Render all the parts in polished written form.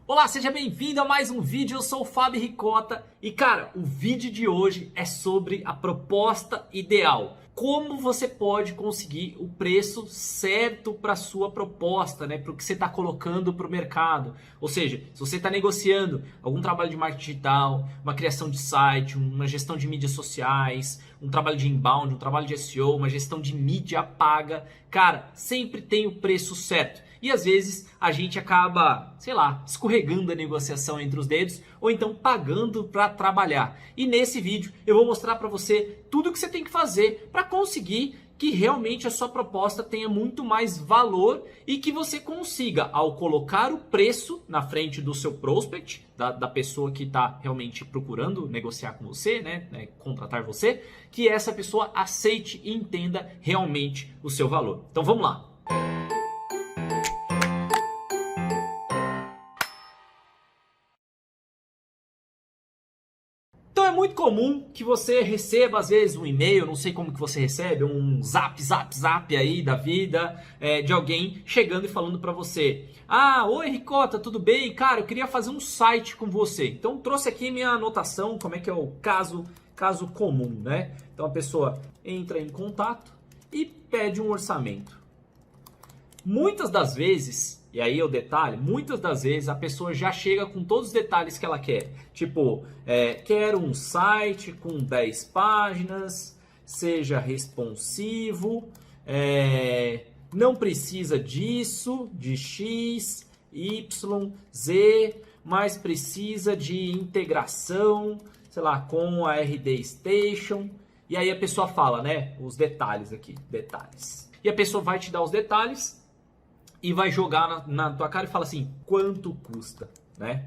Olá, seja bem-vindo a mais um vídeo, eu sou o Fábio Ricota e cara, o vídeo de hoje é sobre a proposta ideal. Como você pode conseguir o preço certo para a sua proposta, né? Para o que você está colocando para o mercado. Ou seja, se você está negociando algum trabalho de marketing digital, uma criação de site, uma gestão de mídias sociais, um trabalho de inbound, um trabalho de SEO, uma gestão de mídia paga, cara, sempre tem o preço certo. E às vezes a gente acaba, sei lá, escorregando a negociação entre os dedos ou então pagando para trabalhar. E nesse vídeo eu vou mostrar para você tudo o que você tem que fazer para conseguir que realmente a sua proposta tenha muito mais valor e que você consiga, ao colocar o preço na frente do seu prospect, da pessoa que está realmente procurando negociar com você, né, contratar você, que essa pessoa aceite e entenda realmente o seu valor. Então vamos lá. Então é muito comum que você receba às vezes um e-mail, não sei como que você recebe, um zap aí da vida, de alguém chegando e falando para você: ah, oi Ricota, tudo bem? Cara, eu queria fazer um site com você. Então trouxe aqui minha anotação, como é que é o caso comum, né? Então a pessoa entra em contato e pede um orçamento. Muitas das vezes, e aí é o detalhe, muitas das vezes a pessoa já chega com todos os detalhes que ela quer. Tipo, quero um site com 10 páginas, seja responsivo, não precisa disso, de X, Y, Z, mas precisa de integração, sei lá, com a RD Station. E aí a pessoa fala, né, os detalhes aqui, detalhes. E a pessoa vai te dar os detalhes e vai jogar na tua cara e fala assim, quanto custa, né?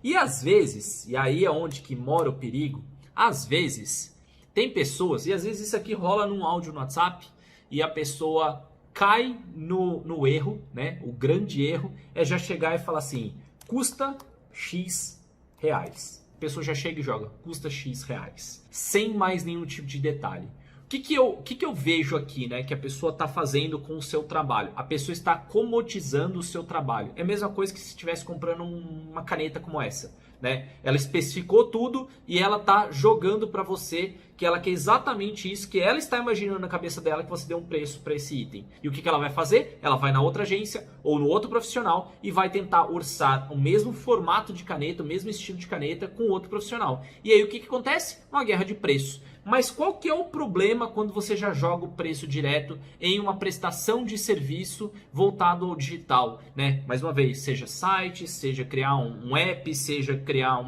E às vezes, e aí é onde que mora o perigo, às vezes tem pessoas, e às vezes isso aqui rola num áudio no WhatsApp, e a pessoa cai no erro, né? O grande erro é já chegar e falar assim, custa X reais. A pessoa já chega e joga, custa X reais, sem mais nenhum tipo de detalhe. O que eu vejo aqui, né, que a pessoa está fazendo com o seu trabalho? A pessoa está comodizando o seu trabalho. É a mesma coisa que se estivesse comprando uma caneta como essa, né? Ela especificou tudo e ela está jogando para você que ela quer exatamente isso, que ela está imaginando na cabeça dela que você deu um preço para esse item. E o que ela vai fazer? Ela vai na outra agência ou no outro profissional e vai tentar orçar o mesmo formato de caneta, o mesmo estilo de caneta com outro profissional. E aí o que acontece? Uma guerra de preço. Mas qual que é o problema quando você já joga o preço direto em uma prestação de serviço voltado ao digital, né? Mais uma vez, seja site, seja criar um app, seja criar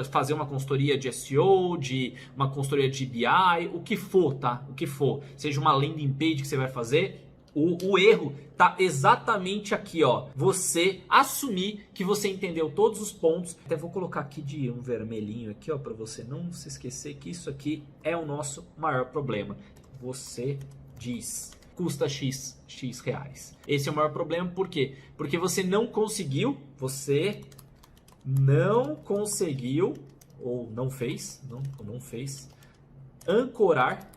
fazer uma consultoria de SEO, de uma consultoria de BI, o que for, tá? O que for. Seja uma landing page que você vai fazer. O erro tá exatamente aqui, ó. Você assumir que você entendeu todos os pontos. Até vou colocar aqui de um vermelhinho aqui, ó, para você não se esquecer que isso aqui é o nosso maior problema. Você diz, custa X reais. Esse é o maior problema, por quê? Porque você não conseguiu, ou não fez ancorar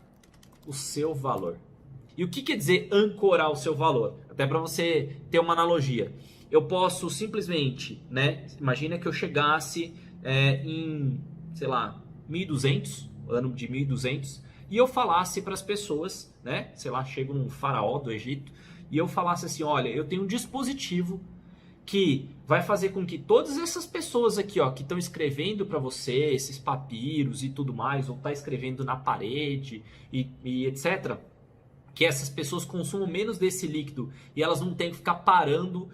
o seu valor. E o que quer dizer ancorar o seu valor? Até para você ter uma analogia. Eu posso simplesmente, né? Imagina que eu chegasse em, sei lá, 1200, ano de 1200, e eu falasse para as pessoas, né? Sei lá, chego num faraó do Egito, e eu falasse assim, olha, eu tenho um dispositivo que vai fazer com que todas essas pessoas aqui, ó, que estão escrevendo para você, esses papiros e tudo mais, ou tá escrevendo na parede e etc., que essas pessoas consumam menos desse líquido e elas não têm que ficar parando,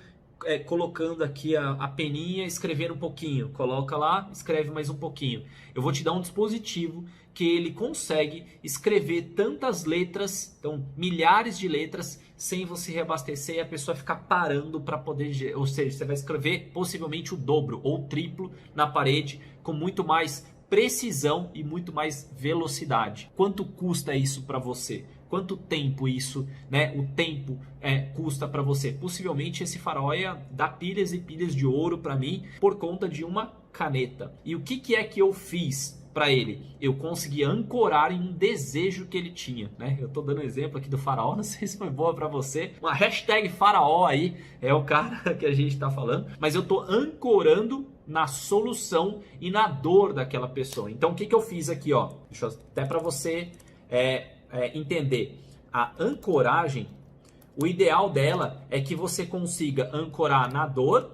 colocando aqui a peninha, escrever um pouquinho, coloca lá, escreve mais um pouquinho. Eu vou te dar um dispositivo que ele consegue escrever tantas letras, então milhares de letras, sem você reabastecer e a pessoa ficar parando para poder, ou seja, você vai escrever possivelmente o dobro ou o triplo na parede com muito mais precisão e muito mais velocidade. Quanto custa isso para você? Quanto tempo isso, né? O tempo custa para você? Possivelmente esse faraó ia dar pilhas e pilhas de ouro para mim por conta de uma caneta. E o que é que eu fiz para ele? Eu consegui ancorar em um desejo que ele tinha, né? Eu tô dando um exemplo aqui do faraó, não sei se foi boa para você. Uma hashtag faraó aí é o cara que a gente tá falando, mas eu tô ancorando na solução e na dor daquela pessoa. Então o que eu fiz aqui, ó? Deixa eu, até para você entender. A ancoragem, o ideal dela é que você consiga ancorar na dor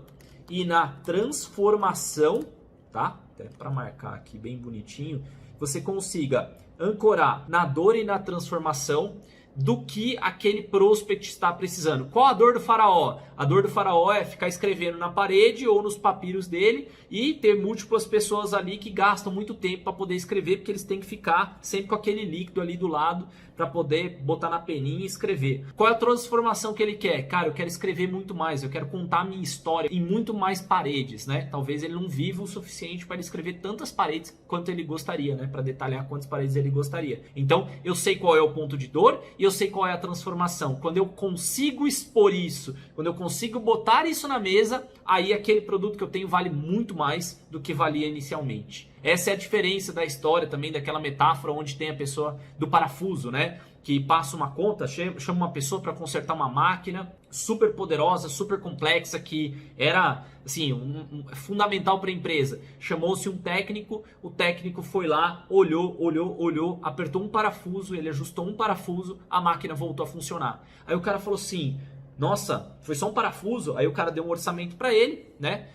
e na transformação, tá? Até para marcar aqui bem bonitinho, você consiga ancorar na dor e na transformação do que aquele prospect está precisando. Qual a dor do faraó? A dor do faraó é ficar escrevendo na parede ou nos papiros dele e ter múltiplas pessoas ali que gastam muito tempo para poder escrever, porque eles têm que ficar sempre com aquele líquido ali do lado para poder botar na peninha e escrever. Qual é a transformação que ele quer? Cara, eu quero escrever muito mais, eu quero contar a minha história em muito mais paredes, né? Talvez ele não viva o suficiente para escrever tantas paredes quanto ele gostaria, né? Para detalhar quantas paredes ele gostaria. Então, eu sei qual é o ponto de dor e eu sei qual é a transformação. Quando eu consigo expor isso, quando eu consigo botar isso na mesa, aí aquele produto que eu tenho vale muito mais do que valia inicialmente. Essa é a diferença da história também, daquela metáfora onde tem a pessoa do parafuso, né? Que passa uma conta, chama uma pessoa para consertar uma máquina super poderosa, super complexa, que era assim, fundamental para a empresa. Chamou-se um técnico, o técnico foi lá, olhou, apertou um parafuso, ele ajustou um parafuso, a máquina voltou a funcionar. Aí o cara falou assim: nossa, foi só um parafuso? Aí o cara deu um orçamento para ele, né?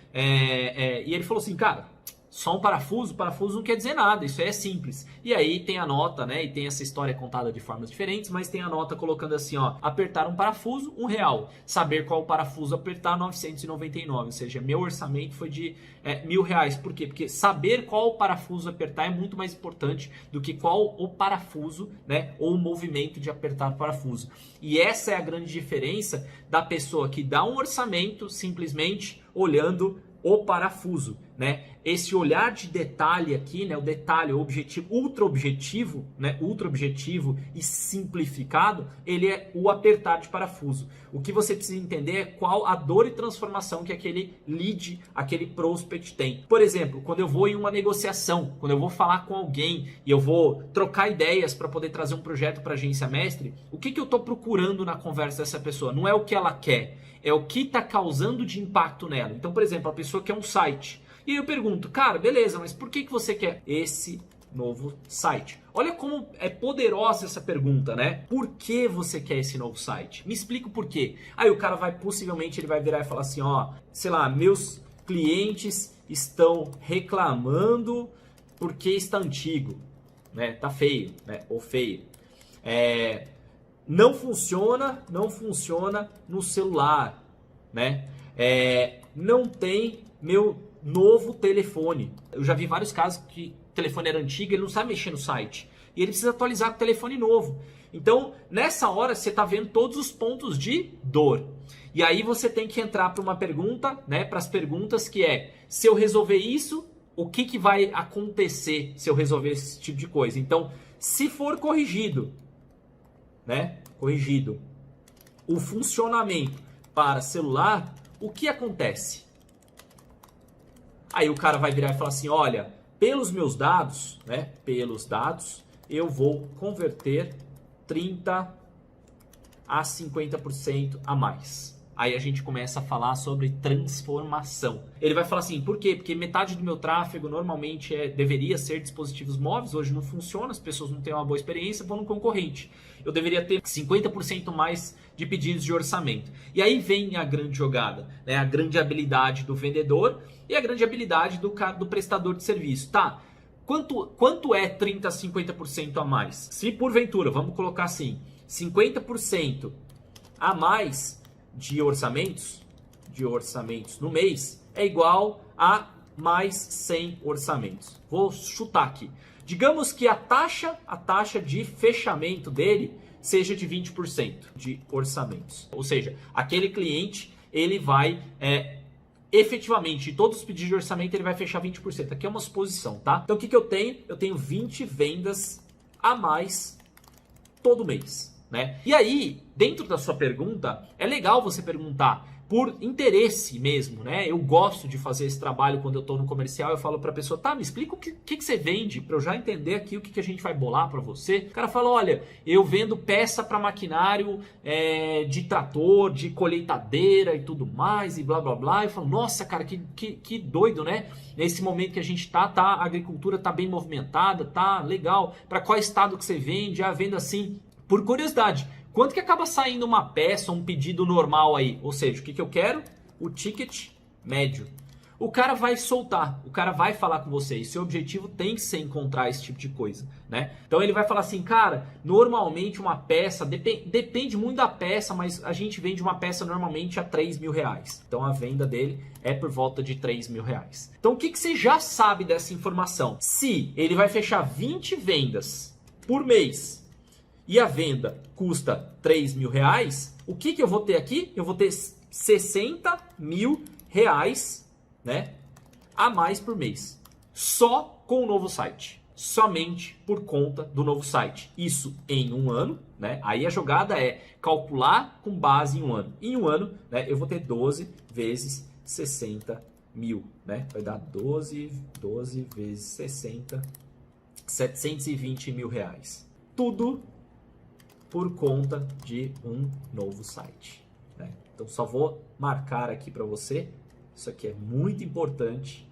E ele falou assim: cara, só um parafuso não quer dizer nada, isso aí é simples. E aí tem a nota, né? E tem essa história contada de formas diferentes, mas tem a nota colocando assim, ó: apertar um parafuso, R$1. Saber qual parafuso apertar, 999. Ou seja, meu orçamento foi de R$1.000. Por quê? Porque saber qual parafuso apertar é muito mais importante do que qual o parafuso, né? Ou o movimento de apertar o parafuso. E essa é a grande diferença da pessoa que dá um orçamento simplesmente olhando o parafuso, né? Esse olhar de detalhe aqui, né? O detalhe, o objetivo, ultra objetivo, né? Ultra objetivo e simplificado, ele é o apertar de parafuso. O que você precisa entender é qual a dor e transformação que aquele lead, aquele prospect tem. Por exemplo, quando eu vou em uma negociação, quando eu vou falar com alguém e eu vou trocar ideias para poder trazer um projeto para a agência mestre, o que eu estou procurando na conversa dessa pessoa? Não é o que ela quer, é o que está causando de impacto nela. Então, por exemplo, a pessoa quer um site. E aí eu pergunto: cara, beleza, mas por que você quer esse novo site? Olha como é poderosa essa pergunta, né? Por que você quer esse novo site? Me explica o porquê. Aí o cara possivelmente ele vai virar e falar assim, ó, sei lá, meus clientes estão reclamando porque está antigo, né? Tá feio, né? Ou feio. Não funciona no celular, né? Não tem meu novo telefone. Eu já vi vários casos que o telefone era antigo, ele não sabe mexer no site. E ele precisa atualizar com o telefone novo. Então, nessa hora, você está vendo todos os pontos de dor. E aí você tem que entrar para uma pergunta, né? Para as perguntas que é: se eu resolver isso, o que vai acontecer se eu resolver esse tipo de coisa? Então, se for corrigido, né? Corrigido o funcionamento para celular, o que acontece? Aí o cara vai virar e falar assim: olha, pelos meus dados, né? Pelos dados, eu vou converter 30 a 50% a mais. Aí a gente começa a falar sobre transformação. Ele vai falar assim: por quê? Porque metade do meu tráfego normalmente deveria ser dispositivos móveis, hoje não funciona, as pessoas não têm uma boa experiência, vão no concorrente. Eu deveria ter 50% mais de pedidos de orçamento. E aí vem a grande jogada, né? A grande habilidade do vendedor e a grande habilidade do prestador de serviço. Tá, quanto é 30 a 50% a mais? Se porventura, vamos colocar assim, 50% a mais de orçamentos no mês é igual a mais 100 orçamentos. Vou chutar aqui. Digamos que a taxa de fechamento dele seja de 20% de orçamentos. Ou seja, aquele cliente, ele vai efetivamente, de todos os pedidos de orçamento, ele vai fechar 20%. Aqui é uma suposição, tá? Então o que eu tenho? Eu tenho 20 vendas a mais todo mês, né? E aí, dentro da sua pergunta, é legal você perguntar: por interesse mesmo, né? Eu gosto de fazer esse trabalho quando eu estou no comercial. Eu falo para a pessoa, tá, me explica o que você vende para eu já entender aqui o que a gente vai bolar para você. O cara fala, olha, eu vendo peça para maquinário de trator, de colheitadeira e tudo mais e blá blá blá. Eu falo, nossa, cara, que doido, né? Nesse momento que a gente a agricultura tá bem movimentada, tá legal. Para qual estado que você vende? A venda assim, por curiosidade. Quanto que acaba saindo uma peça, um pedido normal aí? Ou seja, o que eu quero? O ticket médio. O cara vai soltar, o cara vai falar com você. E seu objetivo tem que ser encontrar esse tipo de coisa, né? Então ele vai falar assim, cara, normalmente uma peça, depende muito da peça, mas a gente vende uma peça normalmente a 3 mil reais. Então a venda dele é por volta de 3 mil reais. Então o que você já sabe dessa informação? Se ele vai fechar 20 vendas por mês e a venda custa 3 mil reais, o que eu vou ter aqui? Eu vou ter 60 mil reais, né, a mais por mês. Só com o novo site. Somente por conta do novo site. Isso em um ano, né? Aí a jogada é calcular com base em um ano. Em um ano, né, eu vou ter 12 vezes 60 mil, né? Vai dar 12 vezes 60, 720 mil reais. Tudo por conta de um novo site, né? Então só vou marcar aqui para você, isso aqui é muito importante,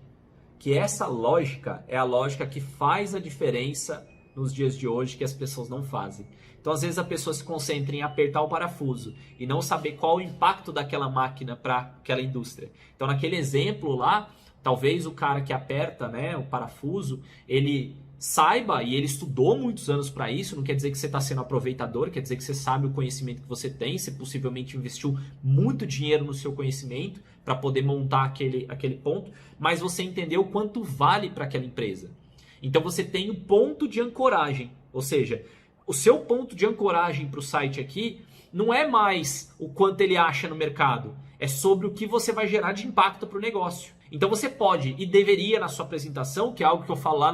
que essa lógica é a lógica que faz a diferença nos dias de hoje que as pessoas não fazem. Então às vezes a pessoa se concentra em apertar o parafuso e não saber qual o impacto daquela máquina para aquela indústria. Então naquele exemplo lá, talvez o cara que aperta, né, o parafuso, ele saiba, e ele estudou muitos anos para isso, não quer dizer que você está sendo aproveitador, quer dizer que você sabe o conhecimento que você tem, você possivelmente investiu muito dinheiro no seu conhecimento para poder montar aquele ponto, mas você entendeu quanto vale para aquela empresa. Então você tem um ponto de ancoragem, ou seja, o seu ponto de ancoragem para o site aqui não é mais o quanto ele acha no mercado, é sobre o que você vai gerar de impacto para o negócio. Então você pode e deveria na sua apresentação, que é algo que eu falo lá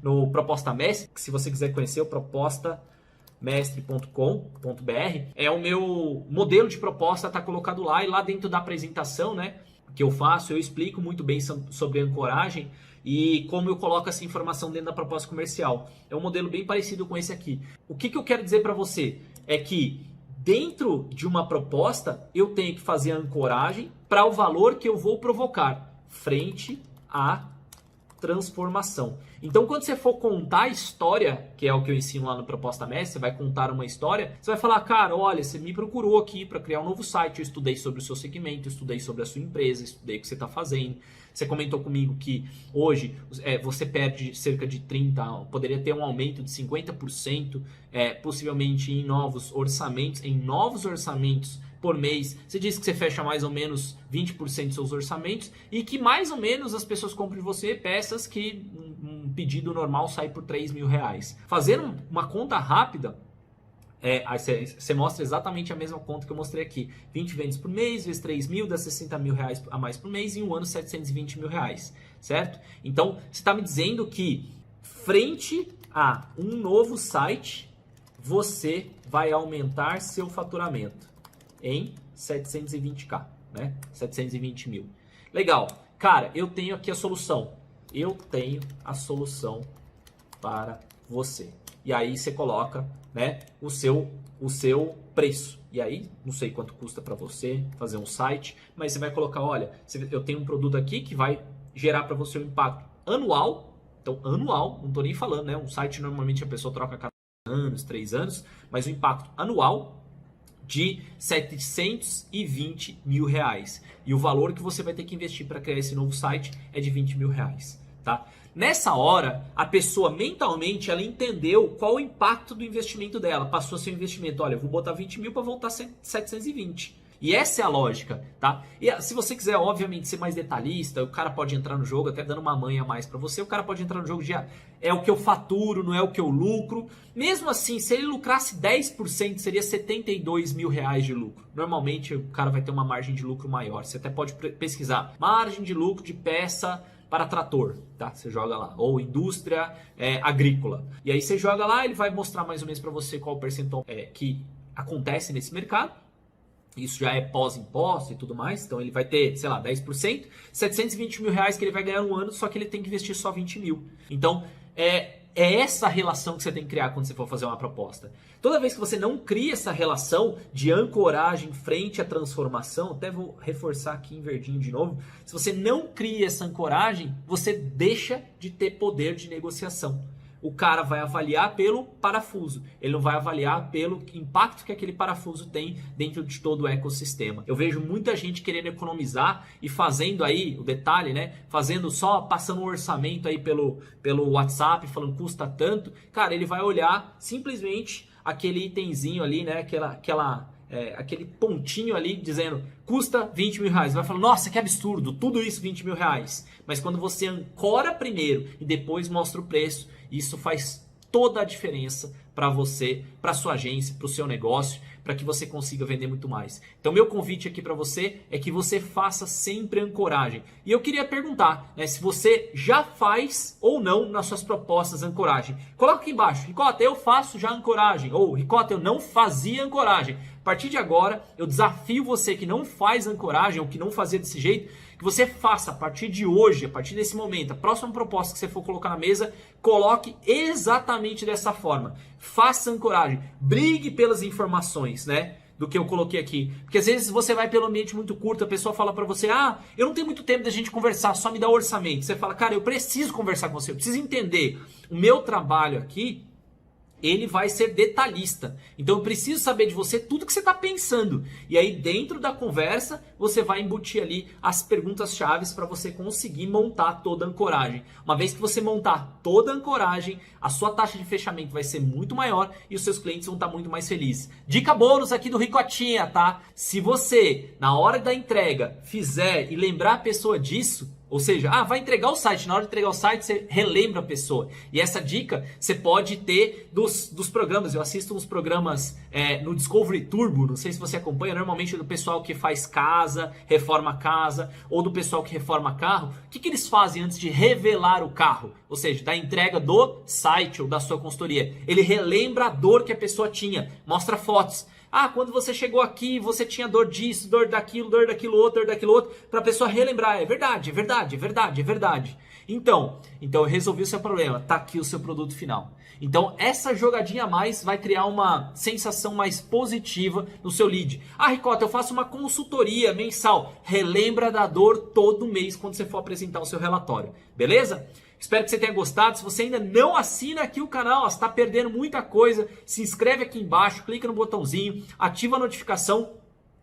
no Proposta Mestre, que se você quiser conhecer o propostamestre.com.br, é o meu modelo de proposta, está colocado lá, e lá dentro da apresentação, né, que eu faço, eu explico muito bem sobre ancoragem e como eu coloco essa informação dentro da proposta comercial. É um modelo bem parecido com esse aqui. O que eu quero dizer para você é que dentro de uma proposta eu tenho que fazer a ancoragem para o valor que eu vou provocar frente à transformação. Então, quando você for contar a história, que é o que eu ensino lá no Proposta Mestre, você vai contar uma história, você vai falar, cara, olha, você me procurou aqui para criar um novo site, eu estudei sobre o seu segmento, eu estudei sobre a sua empresa, estudei o que você está fazendo. Você comentou comigo que hoje você perde cerca de 30%, poderia ter um aumento de 50%, possivelmente em novos orçamentos por mês. Você disse que você fecha mais ou menos 20% dos seus orçamentos e que mais ou menos as pessoas compram de você peças que um pedido normal sai por 3 mil reais. Fazendo uma conta rápida, aí você mostra exatamente a mesma conta que eu mostrei aqui. 20 vendas por mês, vezes 3 mil, dá 60 mil reais a mais por mês, e em um ano 720 mil reais, certo? Então, você está me dizendo que frente a um novo site, você vai aumentar seu faturamento em 720k, né? 720 mil. Legal. Cara, eu tenho aqui a solução. Eu tenho a solução para você. E aí você coloca, né, o seu preço. E aí, não sei quanto custa para você fazer um site, mas você vai colocar, olha, eu tenho um produto aqui que vai gerar para você um impacto anual. Então, anual, não estou nem falando, né? Um site normalmente a pessoa troca a cada 3 anos, mas o impacto anual de 720 mil reais. E o valor que você vai ter que investir para criar esse novo site é de 20 mil reais, tá? Nessa hora, a pessoa mentalmente, ela entendeu qual o impacto do investimento dela. Passou seu investimento, olha, eu vou botar 20 mil para voltar 720. E essa é a lógica, tá? E se você quiser, obviamente, ser mais detalhista, o cara pode entrar no jogo, até dando uma manha a mais para você, o cara pode entrar no jogo de é o que eu faturo, não é o que eu lucro. Mesmo assim, se ele lucrasse 10%, seria 72 mil reais de lucro. Normalmente, o cara vai ter uma margem de lucro maior. Você até pode pesquisar margem de lucro de peça para trator, tá? Você joga lá, ou indústria agrícola. E aí você joga lá, ele vai mostrar mais ou menos para você qual o percentual que acontece nesse mercado. isso já é pós-imposto e tudo mais, então ele vai ter, sei lá, 10%, 720 mil reais que ele vai ganhar no ano, só que ele tem que investir só 20 mil. Então, é essa relação que você tem que criar quando você for fazer uma proposta. Toda vez que você não cria essa relação de ancoragem frente à transformação, até vou reforçar aqui em verdinho de novo, se você não cria essa ancoragem, você deixa de ter poder de negociação. O cara vai avaliar pelo parafuso, ele não vai avaliar pelo impacto que aquele parafuso tem dentro de todo o ecossistema. Eu vejo muita gente querendo economizar e fazendo aí, o detalhe, né? Fazendo só, passando um orçamento aí pelo WhatsApp, falando custa tanto. Cara, ele vai olhar simplesmente aquele itemzinho ali, né? Aquele pontinho ali dizendo custa 20 mil reais. Vai falar, nossa, que absurdo, tudo isso 20 mil reais. Mas quando você ancora primeiro e depois mostra o preço, isso faz toda a diferença para você, para sua agência, para o seu negócio, para que você consiga vender muito mais. Então, meu convite aqui para você é que você faça sempre ancoragem. E eu queria perguntar, né, se você já faz ou não nas suas propostas ancoragem. Coloca aqui embaixo, Ricota, eu faço já ancoragem. Ou, Ricota, eu não fazia ancoragem. A partir de agora, eu desafio você que não faz ancoragem ou que não fazia desse jeito, que você faça a partir de hoje, a partir desse momento, a próxima proposta que você for colocar na mesa, coloque exatamente dessa forma. Faça ancoragem, brigue pelas informações, né? Do que eu coloquei aqui. Porque às vezes você vai pelo ambiente muito curto, a pessoa fala pra você, eu não tenho muito tempo da gente conversar, só me dá o orçamento. Você fala, cara, eu preciso conversar com você, eu preciso entender. O meu trabalho aqui, ele vai ser detalhista. Então eu preciso saber de você tudo que você está pensando. E aí dentro da conversa você vai embutir ali as perguntas chaves para você conseguir montar toda a ancoragem. Uma vez que você montar toda a ancoragem, a sua taxa de fechamento vai ser muito maior e os seus clientes vão estar muito mais felizes. Dica bônus aqui do Ricotinha, tá? Se você, na hora da entrega, fizer e lembrar a pessoa disso, ou seja, vai entregar o site. Na hora de entregar o site, você relembra a pessoa. E essa dica você pode ter dos programas. Eu assisto uns programas no Discovery Turbo. Não sei se você acompanha. Normalmente do pessoal que faz casa, reforma casa. Ou do pessoal que reforma carro. O que eles fazem antes de revelar o carro? Ou seja, da entrega do site ou da sua consultoria. Ele relembra a dor que a pessoa tinha. Mostra fotos. Quando você chegou aqui, você tinha dor disso, dor daquilo outro, para a pessoa relembrar. É verdade, é verdade, é verdade, é verdade. Então eu resolvi o seu problema, tá aqui o seu produto final. Então essa jogadinha a mais vai criar uma sensação mais positiva no seu lead. Ricota, eu faço uma consultoria mensal. Relembra da dor todo mês quando você for apresentar o seu relatório, beleza? Espero que você tenha gostado. Se você ainda não assina aqui o canal, você está perdendo muita coisa, se inscreve aqui embaixo, clica no botãozinho, ativa a notificação,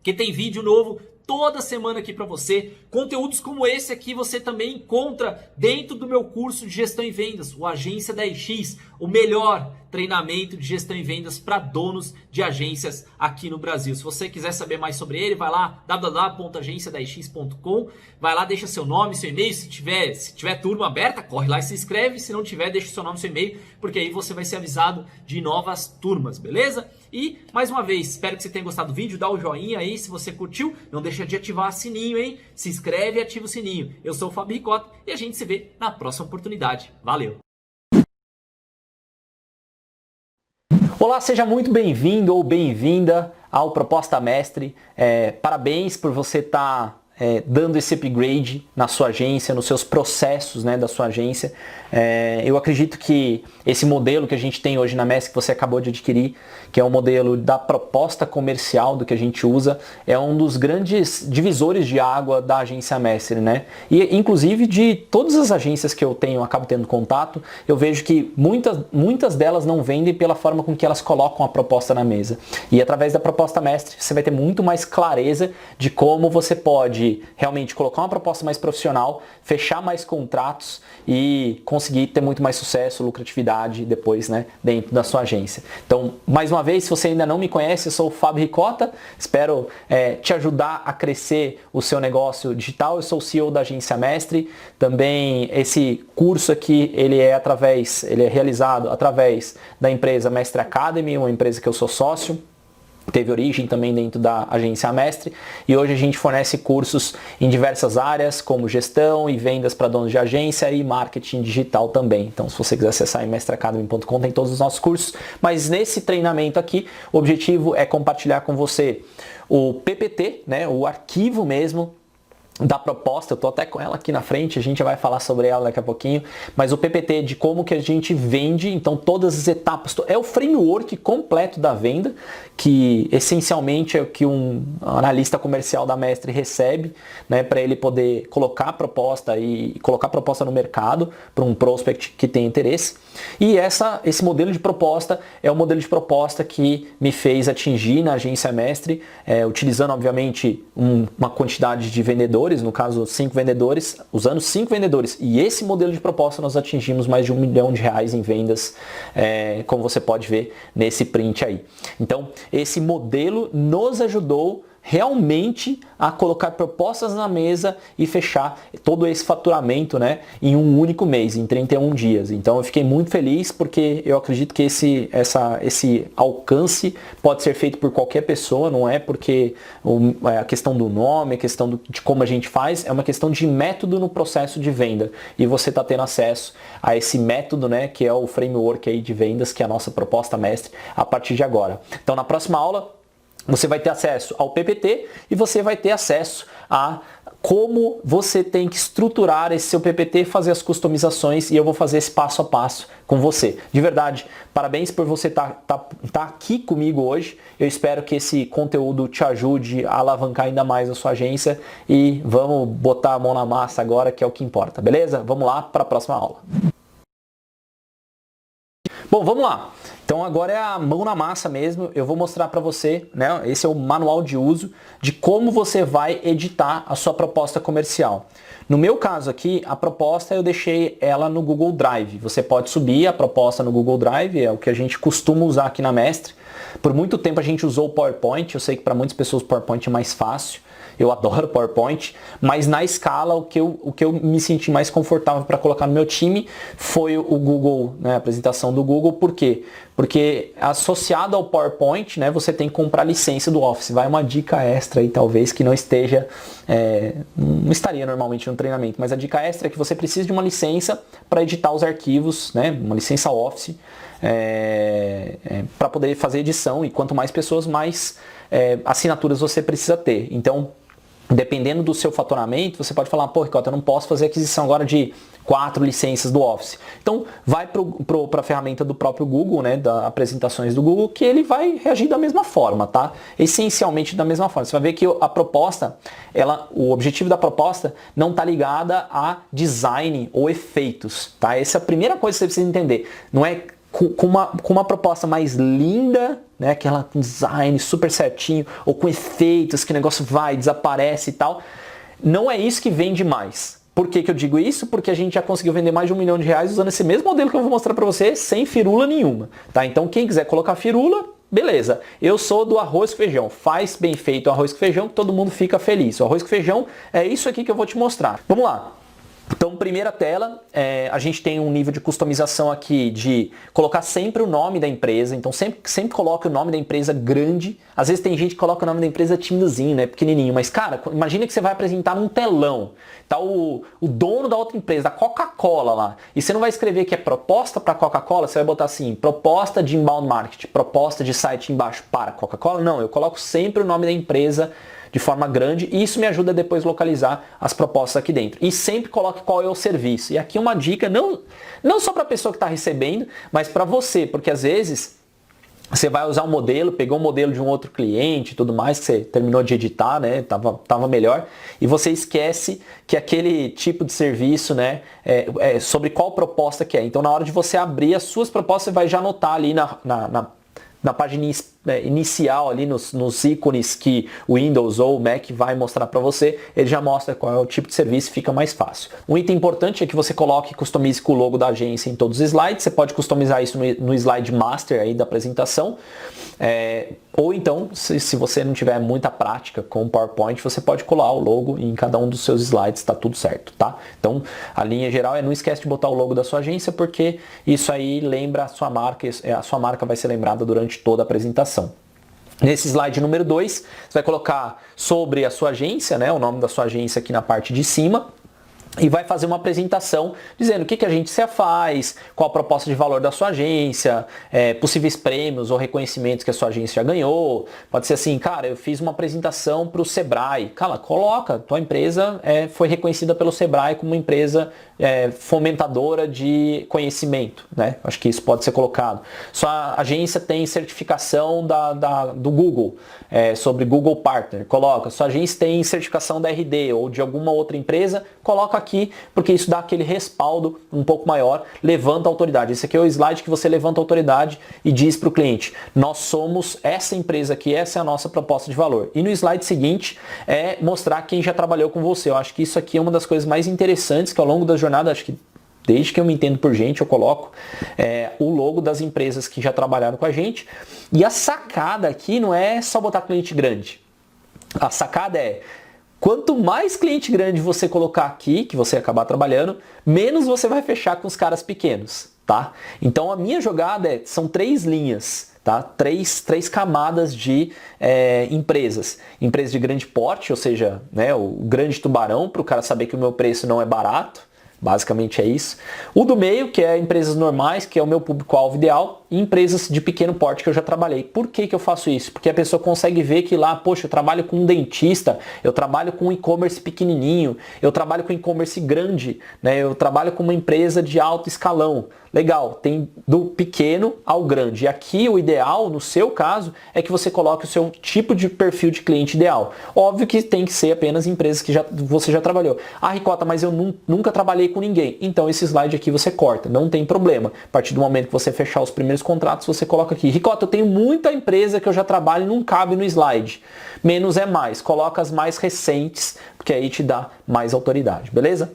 que tem vídeo novo toda semana aqui para você. Conteúdos como esse aqui você também encontra dentro do meu curso de gestão e vendas, o Agência 10X, o melhor treinamento de gestão e vendas para donos de agências aqui no Brasil. Se você quiser saber mais sobre ele, vai lá www.agencia10x.com, vai lá, deixa seu nome, seu e-mail, se tiver turma aberta, corre lá e se inscreve, se não tiver, deixa seu nome, seu e-mail, porque aí você vai ser avisado de novas turmas, beleza? E, mais uma vez, espero que você tenha gostado do vídeo, dá o joinha aí se você curtiu, não deixa de ativar o sininho, hein? Se inscreve e ativa o sininho. Eu sou o Fábio Ricota e a gente se vê na próxima oportunidade. Valeu! Olá, seja muito bem-vindo ou bem-vinda ao Proposta Mestre. Parabéns por você estar dando esse upgrade na sua agência, nos seus processos, né, da sua agência. Eu acredito que esse modelo que a gente tem hoje na Mestre, que você acabou de adquirir, que é o modelo da proposta comercial do que a gente usa, é um dos grandes divisores de água da agência Mestre, né? E inclusive de todas as agências que eu acabo tendo contato, eu vejo que muitas delas não vendem pela forma com que elas colocam a proposta na mesa. E através da proposta Mestre, você vai ter muito mais clareza de como você pode realmente colocar uma proposta mais profissional, fechar mais contratos e conseguir ter muito mais sucesso, lucratividade depois, né, dentro da sua agência. Então, mais uma vez, se você ainda não me conhece, eu sou o Fábio Ricota, espero te ajudar a crescer o seu negócio digital. Eu sou o CEO da Agência Mestre. Também esse curso aqui, ele é realizado através da empresa Mestre Academy, uma empresa que eu sou sócio. teve origem também dentro da agência Mestre, e hoje a gente fornece cursos em diversas áreas, como gestão e vendas para donos de agência e marketing digital também. Então, se você quiser acessar em mestreacademy.com, tem todos os nossos cursos, mas nesse treinamento aqui, o objetivo é compartilhar com você o PPT, né, o arquivo mesmo da proposta. Eu tô até com ela aqui na frente, a gente vai falar sobre ela daqui a pouquinho, mas o PPT de como que a gente vende, então todas as etapas, é o framework completo da venda, que essencialmente é o que um analista comercial da Mestre recebe, né, para ele poder colocar a proposta e colocar a proposta no mercado para um prospect que tem interesse. E esse modelo de proposta é o modelo de proposta que me fez atingir na agência Mestre, utilizando obviamente uma quantidade de vendedores, no caso 5 vendedores, usando 5 vendedores, e esse modelo de proposta nós atingimos mais de R$1 milhão em vendas, como você pode ver nesse print aí. Então, esse modelo nos ajudou realmente a colocar propostas na mesa e fechar todo esse faturamento, né, em um único mês, em 31 dias. Então eu fiquei muito feliz porque eu acredito que esse alcance pode ser feito por qualquer pessoa, não é porque a questão do nome, a questão de como a gente faz, é uma questão de método no processo de venda. E você está tendo acesso a esse método, né, que é o framework aí de vendas, que é a nossa proposta mestre a partir de agora. Então na próxima aula você vai ter acesso ao PPT e você vai ter acesso a como você tem que estruturar esse seu PPT, fazer as customizações, e eu vou fazer esse passo a passo com você. De verdade, parabéns por você tá aqui comigo hoje. Eu espero que esse conteúdo te ajude a alavancar ainda mais a sua agência e vamos botar a mão na massa agora, que é o que importa, beleza? Vamos lá para a próxima aula. Bom, vamos lá. Então agora é a mão na massa mesmo, eu vou mostrar para você, né, esse é o manual de uso de como você vai editar a sua proposta comercial. No meu caso aqui, a proposta eu deixei ela no Google Drive. Você pode subir a proposta no Google Drive, é o que a gente costuma usar aqui na Mestre. Por muito tempo a gente usou o PowerPoint, eu sei que para muitas pessoas o PowerPoint é mais fácil. Eu adoro PowerPoint, mas na escala o que eu me senti mais confortável para colocar no meu time foi o Google, né, a apresentação do Google. Por quê? Porque associado ao PowerPoint, né, você tem que comprar a licença do Office. Vai uma dica extra aí, talvez, que não esteja, não estaria normalmente no treinamento, mas a dica extra é que você precisa de uma licença para editar os arquivos, né, uma licença Office, para poder fazer edição, e quanto mais pessoas, mais assinaturas você precisa ter. Então, dependendo do seu faturamento, você pode falar, pô, Ricardo, eu não posso fazer aquisição agora de 4 licenças do Office. Então, vai para a ferramenta do próprio Google, né, das apresentações do Google, que ele vai reagir da mesma forma, tá? Essencialmente da mesma forma. Você vai ver que a proposta, o objetivo da proposta não está ligada a design ou efeitos, tá? Essa é a primeira coisa que você precisa entender. Não é com uma proposta mais linda, né, aquela com design super certinho, ou com efeitos, que o negócio vai, desaparece e tal. Não é isso que vende mais. Por que eu digo isso? Porque a gente já conseguiu vender mais de R$1 milhão usando esse mesmo modelo que eu vou mostrar para você, sem firula nenhuma. Tá? Então quem quiser colocar firula, beleza. Eu sou do arroz com feijão. Faz bem feito o arroz com feijão que todo mundo fica feliz. O arroz com feijão é isso aqui que eu vou te mostrar. Vamos lá. Então, primeira tela, a gente tem um nível de customização aqui de colocar sempre o nome da empresa. Então, sempre coloque o nome da empresa grande. Às vezes tem gente que coloca o nome da empresa timidozinho, né, pequenininho. Mas, cara, imagina que você vai apresentar num telão. Tá o dono da outra empresa, da Coca-Cola lá. E você não vai escrever que é proposta para Coca-Cola, você vai botar assim, proposta de inbound marketing, proposta de site embaixo para Coca-Cola. Não, eu coloco sempre o nome da empresa de forma grande, e isso me ajuda a depois localizar as propostas aqui dentro. E sempre coloque qual é o serviço. E aqui uma dica, não só para a pessoa que está recebendo, mas para você, porque às vezes você vai usar um modelo, pegou um modelo de um outro cliente e tudo mais, que você terminou de editar, né, tava melhor, e você esquece que aquele tipo de serviço, né, sobre qual proposta que é. Então na hora de você abrir as suas propostas, você vai já anotar ali na página inicial, ali nos ícones que o Windows ou o Mac vai mostrar para você, ele já mostra qual é o tipo de serviço e fica mais fácil. Um item importante é que você coloque e customize com o logo da agência em todos os slides. Você pode customizar isso no slide master aí da apresentação. Ou então, se você não tiver muita prática com o PowerPoint, você pode colar o logo em cada um dos seus slides, tá tudo certo, tá? Então, a linha geral não esquece de botar o logo da sua agência, porque isso aí lembra a sua marca vai ser lembrada durante toda a apresentação. Nesse slide número 2, você vai colocar sobre a sua agência, né, o nome da sua agência aqui na parte de cima, e vai fazer uma apresentação dizendo o que a agência faz, qual a proposta de valor da sua agência, possíveis prêmios ou reconhecimentos que a sua agência já ganhou. Pode ser assim, cara, eu fiz uma apresentação para o Sebrae. Cara, coloca, tua empresa foi reconhecida pelo Sebrae como uma empresa fomentadora de conhecimento, né? Acho que isso pode ser colocado. Sua agência tem certificação do Google, sobre Google Partner, coloca. Sua agência tem certificação da RD ou de alguma outra empresa, coloca aqui, porque isso dá aquele respaldo um pouco maior, levanta a autoridade. Esse aqui é o slide que você levanta a autoridade e diz para o cliente, nós somos essa empresa aqui, essa é a nossa proposta de valor. E no slide seguinte é mostrar quem já trabalhou com você. Eu acho que isso aqui é uma das coisas mais interessantes que ao longo da jornada, acho que desde que eu me entendo por gente, eu coloco o logo das empresas que já trabalharam com a gente. E a sacada aqui não é só botar cliente grande. A sacada é, quanto mais cliente grande você colocar aqui, que você acabar trabalhando, menos você vai fechar com os caras pequenos, tá? Então a minha jogada são 3 linhas, tá? Três camadas de empresas. Empresas de grande porte, ou seja, né, o grande tubarão, para o cara saber que o meu preço não é barato. Basicamente é isso. O do meio, que é empresas normais, que é o meu público-alvo ideal, e empresas de pequeno porte que eu já trabalhei. Por que eu faço isso? Porque a pessoa consegue ver que lá, poxa, eu trabalho com um dentista, eu trabalho com um e-commerce pequenininho, eu trabalho com um e-commerce grande, né? Eu trabalho com uma empresa de alto escalão. Legal, tem do pequeno ao grande. E aqui o ideal, no seu caso, é que você coloque o seu tipo de perfil de cliente ideal. Óbvio que tem que ser apenas empresas que você já trabalhou. Ah, Ricota, mas eu nunca trabalhei com ninguém. Então esse slide aqui você corta, não tem problema. A partir do momento que você fechar os primeiros contratos, você coloca aqui. Ricota, eu tenho muita empresa que eu já trabalho e não cabe no slide. Menos é mais. Coloca as mais recentes, porque aí te dá mais autoridade, beleza?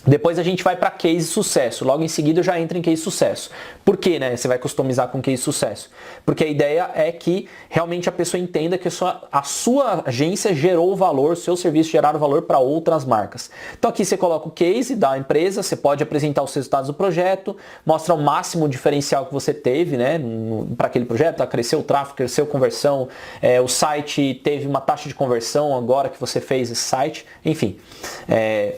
Depois a gente vai para case sucesso. Logo em seguida eu já entro em case sucesso. Por que, né? Você vai customizar com case sucesso? Porque a ideia é que realmente a pessoa entenda que a sua agência gerou valor, seu serviço geraram valor para outras marcas. Então aqui você coloca o case da empresa, você pode apresentar os resultados do projeto, mostra o máximo diferencial que você teve, né, para aquele projeto. Cresceu o tráfego, cresceu a conversão, o site teve uma taxa de conversão agora que você fez esse site. Enfim,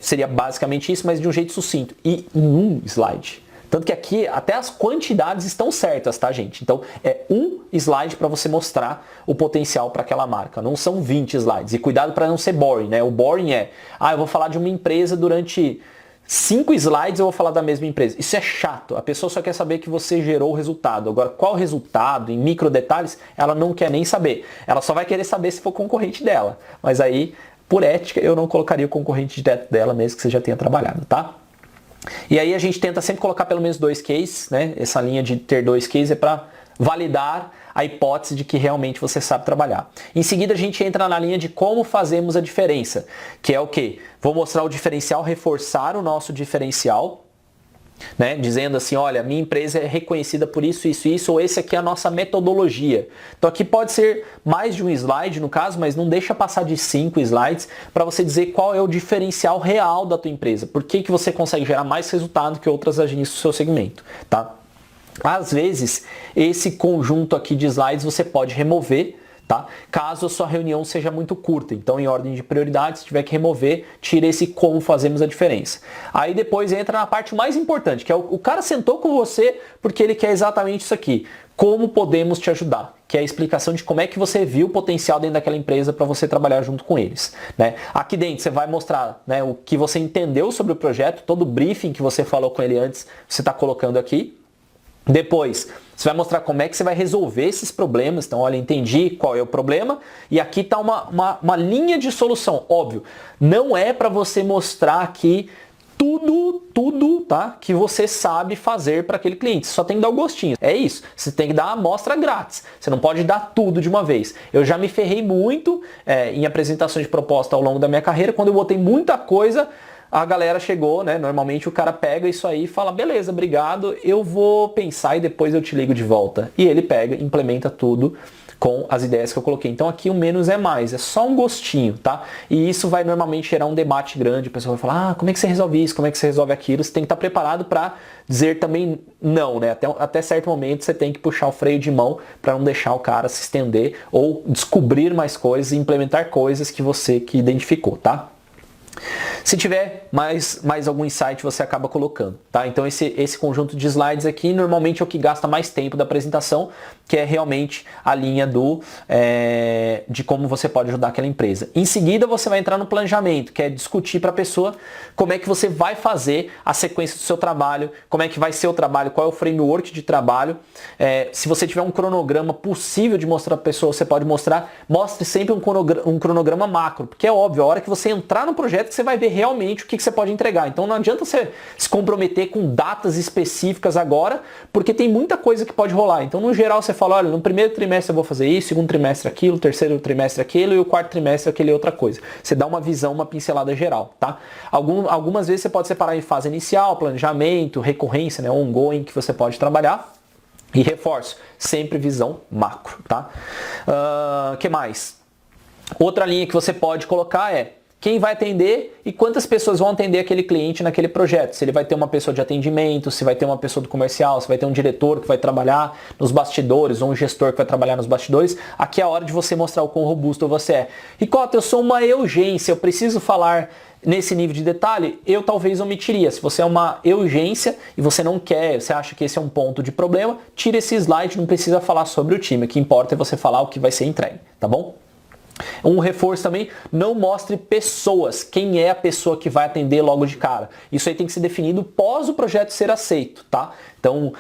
seria basicamente isso, mas de um jeito sucinto e em um slide. Tanto que aqui até as quantidades estão certas, tá, gente? Então é um slide para você mostrar o potencial para aquela marca. Não são 20 slides. E cuidado para não ser boring, né? O boring eu vou falar de uma empresa durante 5 slides eu vou falar da mesma empresa. Isso é chato. A pessoa só quer saber que você gerou o resultado. Agora, qual o resultado, em micro detalhes, ela não quer nem saber. Ela só vai querer saber se for concorrente dela. Mas aí, por ética, eu não colocaria o concorrente direto dela, mesmo que você já tenha trabalhado, tá? E aí a gente tenta sempre colocar pelo menos 2 cases, né? Essa linha de ter 2 cases é para validar a hipótese de que realmente você sabe trabalhar. Em seguida a gente entra na linha de como fazemos a diferença, que é o quê? Vou mostrar o diferencial, reforçar o nosso diferencial, né? Dizendo assim, olha, minha empresa é reconhecida por isso, isso, isso, ou esse aqui é a nossa metodologia. Então aqui pode ser mais de um slide no caso, mas não deixa passar de 5 slides para você dizer qual é o diferencial real da tua empresa. Por que você consegue gerar mais resultado que outras agências do seu segmento, tá? Às vezes, esse conjunto aqui de slides você pode remover, tá? Caso a sua reunião seja muito curta. Então, em ordem de prioridade, se tiver que remover, tira esse como fazemos a diferença. Aí depois entra na parte mais importante, que é o cara sentou com você porque ele quer exatamente isso aqui. Como podemos te ajudar? Que é a explicação de como é que você viu o potencial dentro daquela empresa para você trabalhar junto com eles, né? Aqui dentro você vai mostrar, né, o que você entendeu sobre o projeto, todo o briefing que você falou com ele antes, você está colocando aqui. Depois, você vai mostrar como é que você vai resolver esses problemas. Então, olha, entendi qual é o problema e aqui está uma linha de solução. Óbvio, não é para você mostrar aqui tudo, tá, que você sabe fazer para aquele cliente. Você só tem que dar o gostinho. É isso. Você tem que dar a amostra grátis. Você não pode dar tudo de uma vez. Eu já me ferrei muito em apresentações de proposta ao longo da minha carreira. Quando eu botei muita coisa, a galera chegou, né? Normalmente o cara pega isso aí e fala, beleza, obrigado, eu vou pensar e depois eu te ligo de volta. E ele pega, implementa tudo com as ideias que eu coloquei. Então aqui o menos é mais, é só um gostinho, tá? E isso vai normalmente gerar um debate grande, a pessoa vai falar, como é que você resolve isso, como é que você resolve aquilo? Você tem que estar preparado para dizer também não, né? Até certo momento você tem que puxar o freio de mão para não deixar o cara se estender ou descobrir mais coisas e implementar coisas que você que identificou, tá? Se tiver mais algum insight, você acaba colocando, tá? Então esse conjunto de slides aqui normalmente é o que gasta mais tempo da apresentação, que é realmente a linha de como você pode ajudar aquela empresa. Em seguida você vai entrar no planejamento, que é discutir para a pessoa como é que você vai fazer a sequência do seu trabalho, como é que vai ser o trabalho, qual é o framework de trabalho. Se você tiver um cronograma possível de mostrar para a pessoa, você pode mostrar, mostre sempre um cronograma macro, porque é óbvio, a hora que você entrar no projeto, que você vai ver realmente o que você pode entregar. Então não adianta você se comprometer com datas específicas agora, porque tem muita coisa que pode rolar. Então no geral você fala, olha, no primeiro trimestre eu vou fazer isso, segundo trimestre aquilo, terceiro trimestre aquilo e o quarto trimestre aquele outra coisa. Você dá uma visão, uma pincelada geral, tá? Algumas vezes você pode separar em fase inicial, planejamento, recorrência, né, ongoing, que você pode trabalhar. E reforço, sempre visão macro, tá? Que mais? Outra linha que você pode colocar é quem vai atender e quantas pessoas vão atender aquele cliente naquele projeto. Se ele vai ter uma pessoa de atendimento, se vai ter uma pessoa do comercial, se vai ter um diretor que vai trabalhar nos bastidores ou um gestor que vai trabalhar nos bastidores. Aqui é a hora de você mostrar o quão robusto você é. Ricota, eu sou uma urgência, eu preciso falar nesse nível de detalhe, eu talvez omitiria. Se você é uma urgência e você não quer, você acha que esse é um ponto de problema, tira esse slide, não precisa falar sobre o time. O que importa é você falar o que vai ser entregue, tá bom? Um reforço também, não mostre pessoas, quem é a pessoa que vai atender logo de cara. Isso aí tem que ser definido pós o projeto ser aceito, tá? Então,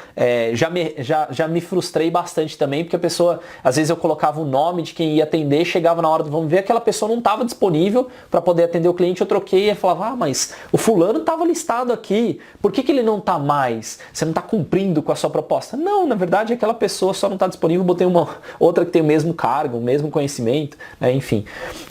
já me frustrei bastante também, porque a pessoa, às vezes eu colocava o nome de quem ia atender, chegava na hora do vamos ver, aquela pessoa não estava disponível para poder atender o cliente, eu troquei e falava, mas o fulano estava listado aqui, por que ele não está mais? Você não está cumprindo com a sua proposta? Não, na verdade aquela pessoa só não está disponível, botei uma outra que tem o mesmo cargo, o mesmo conhecimento, né? Enfim,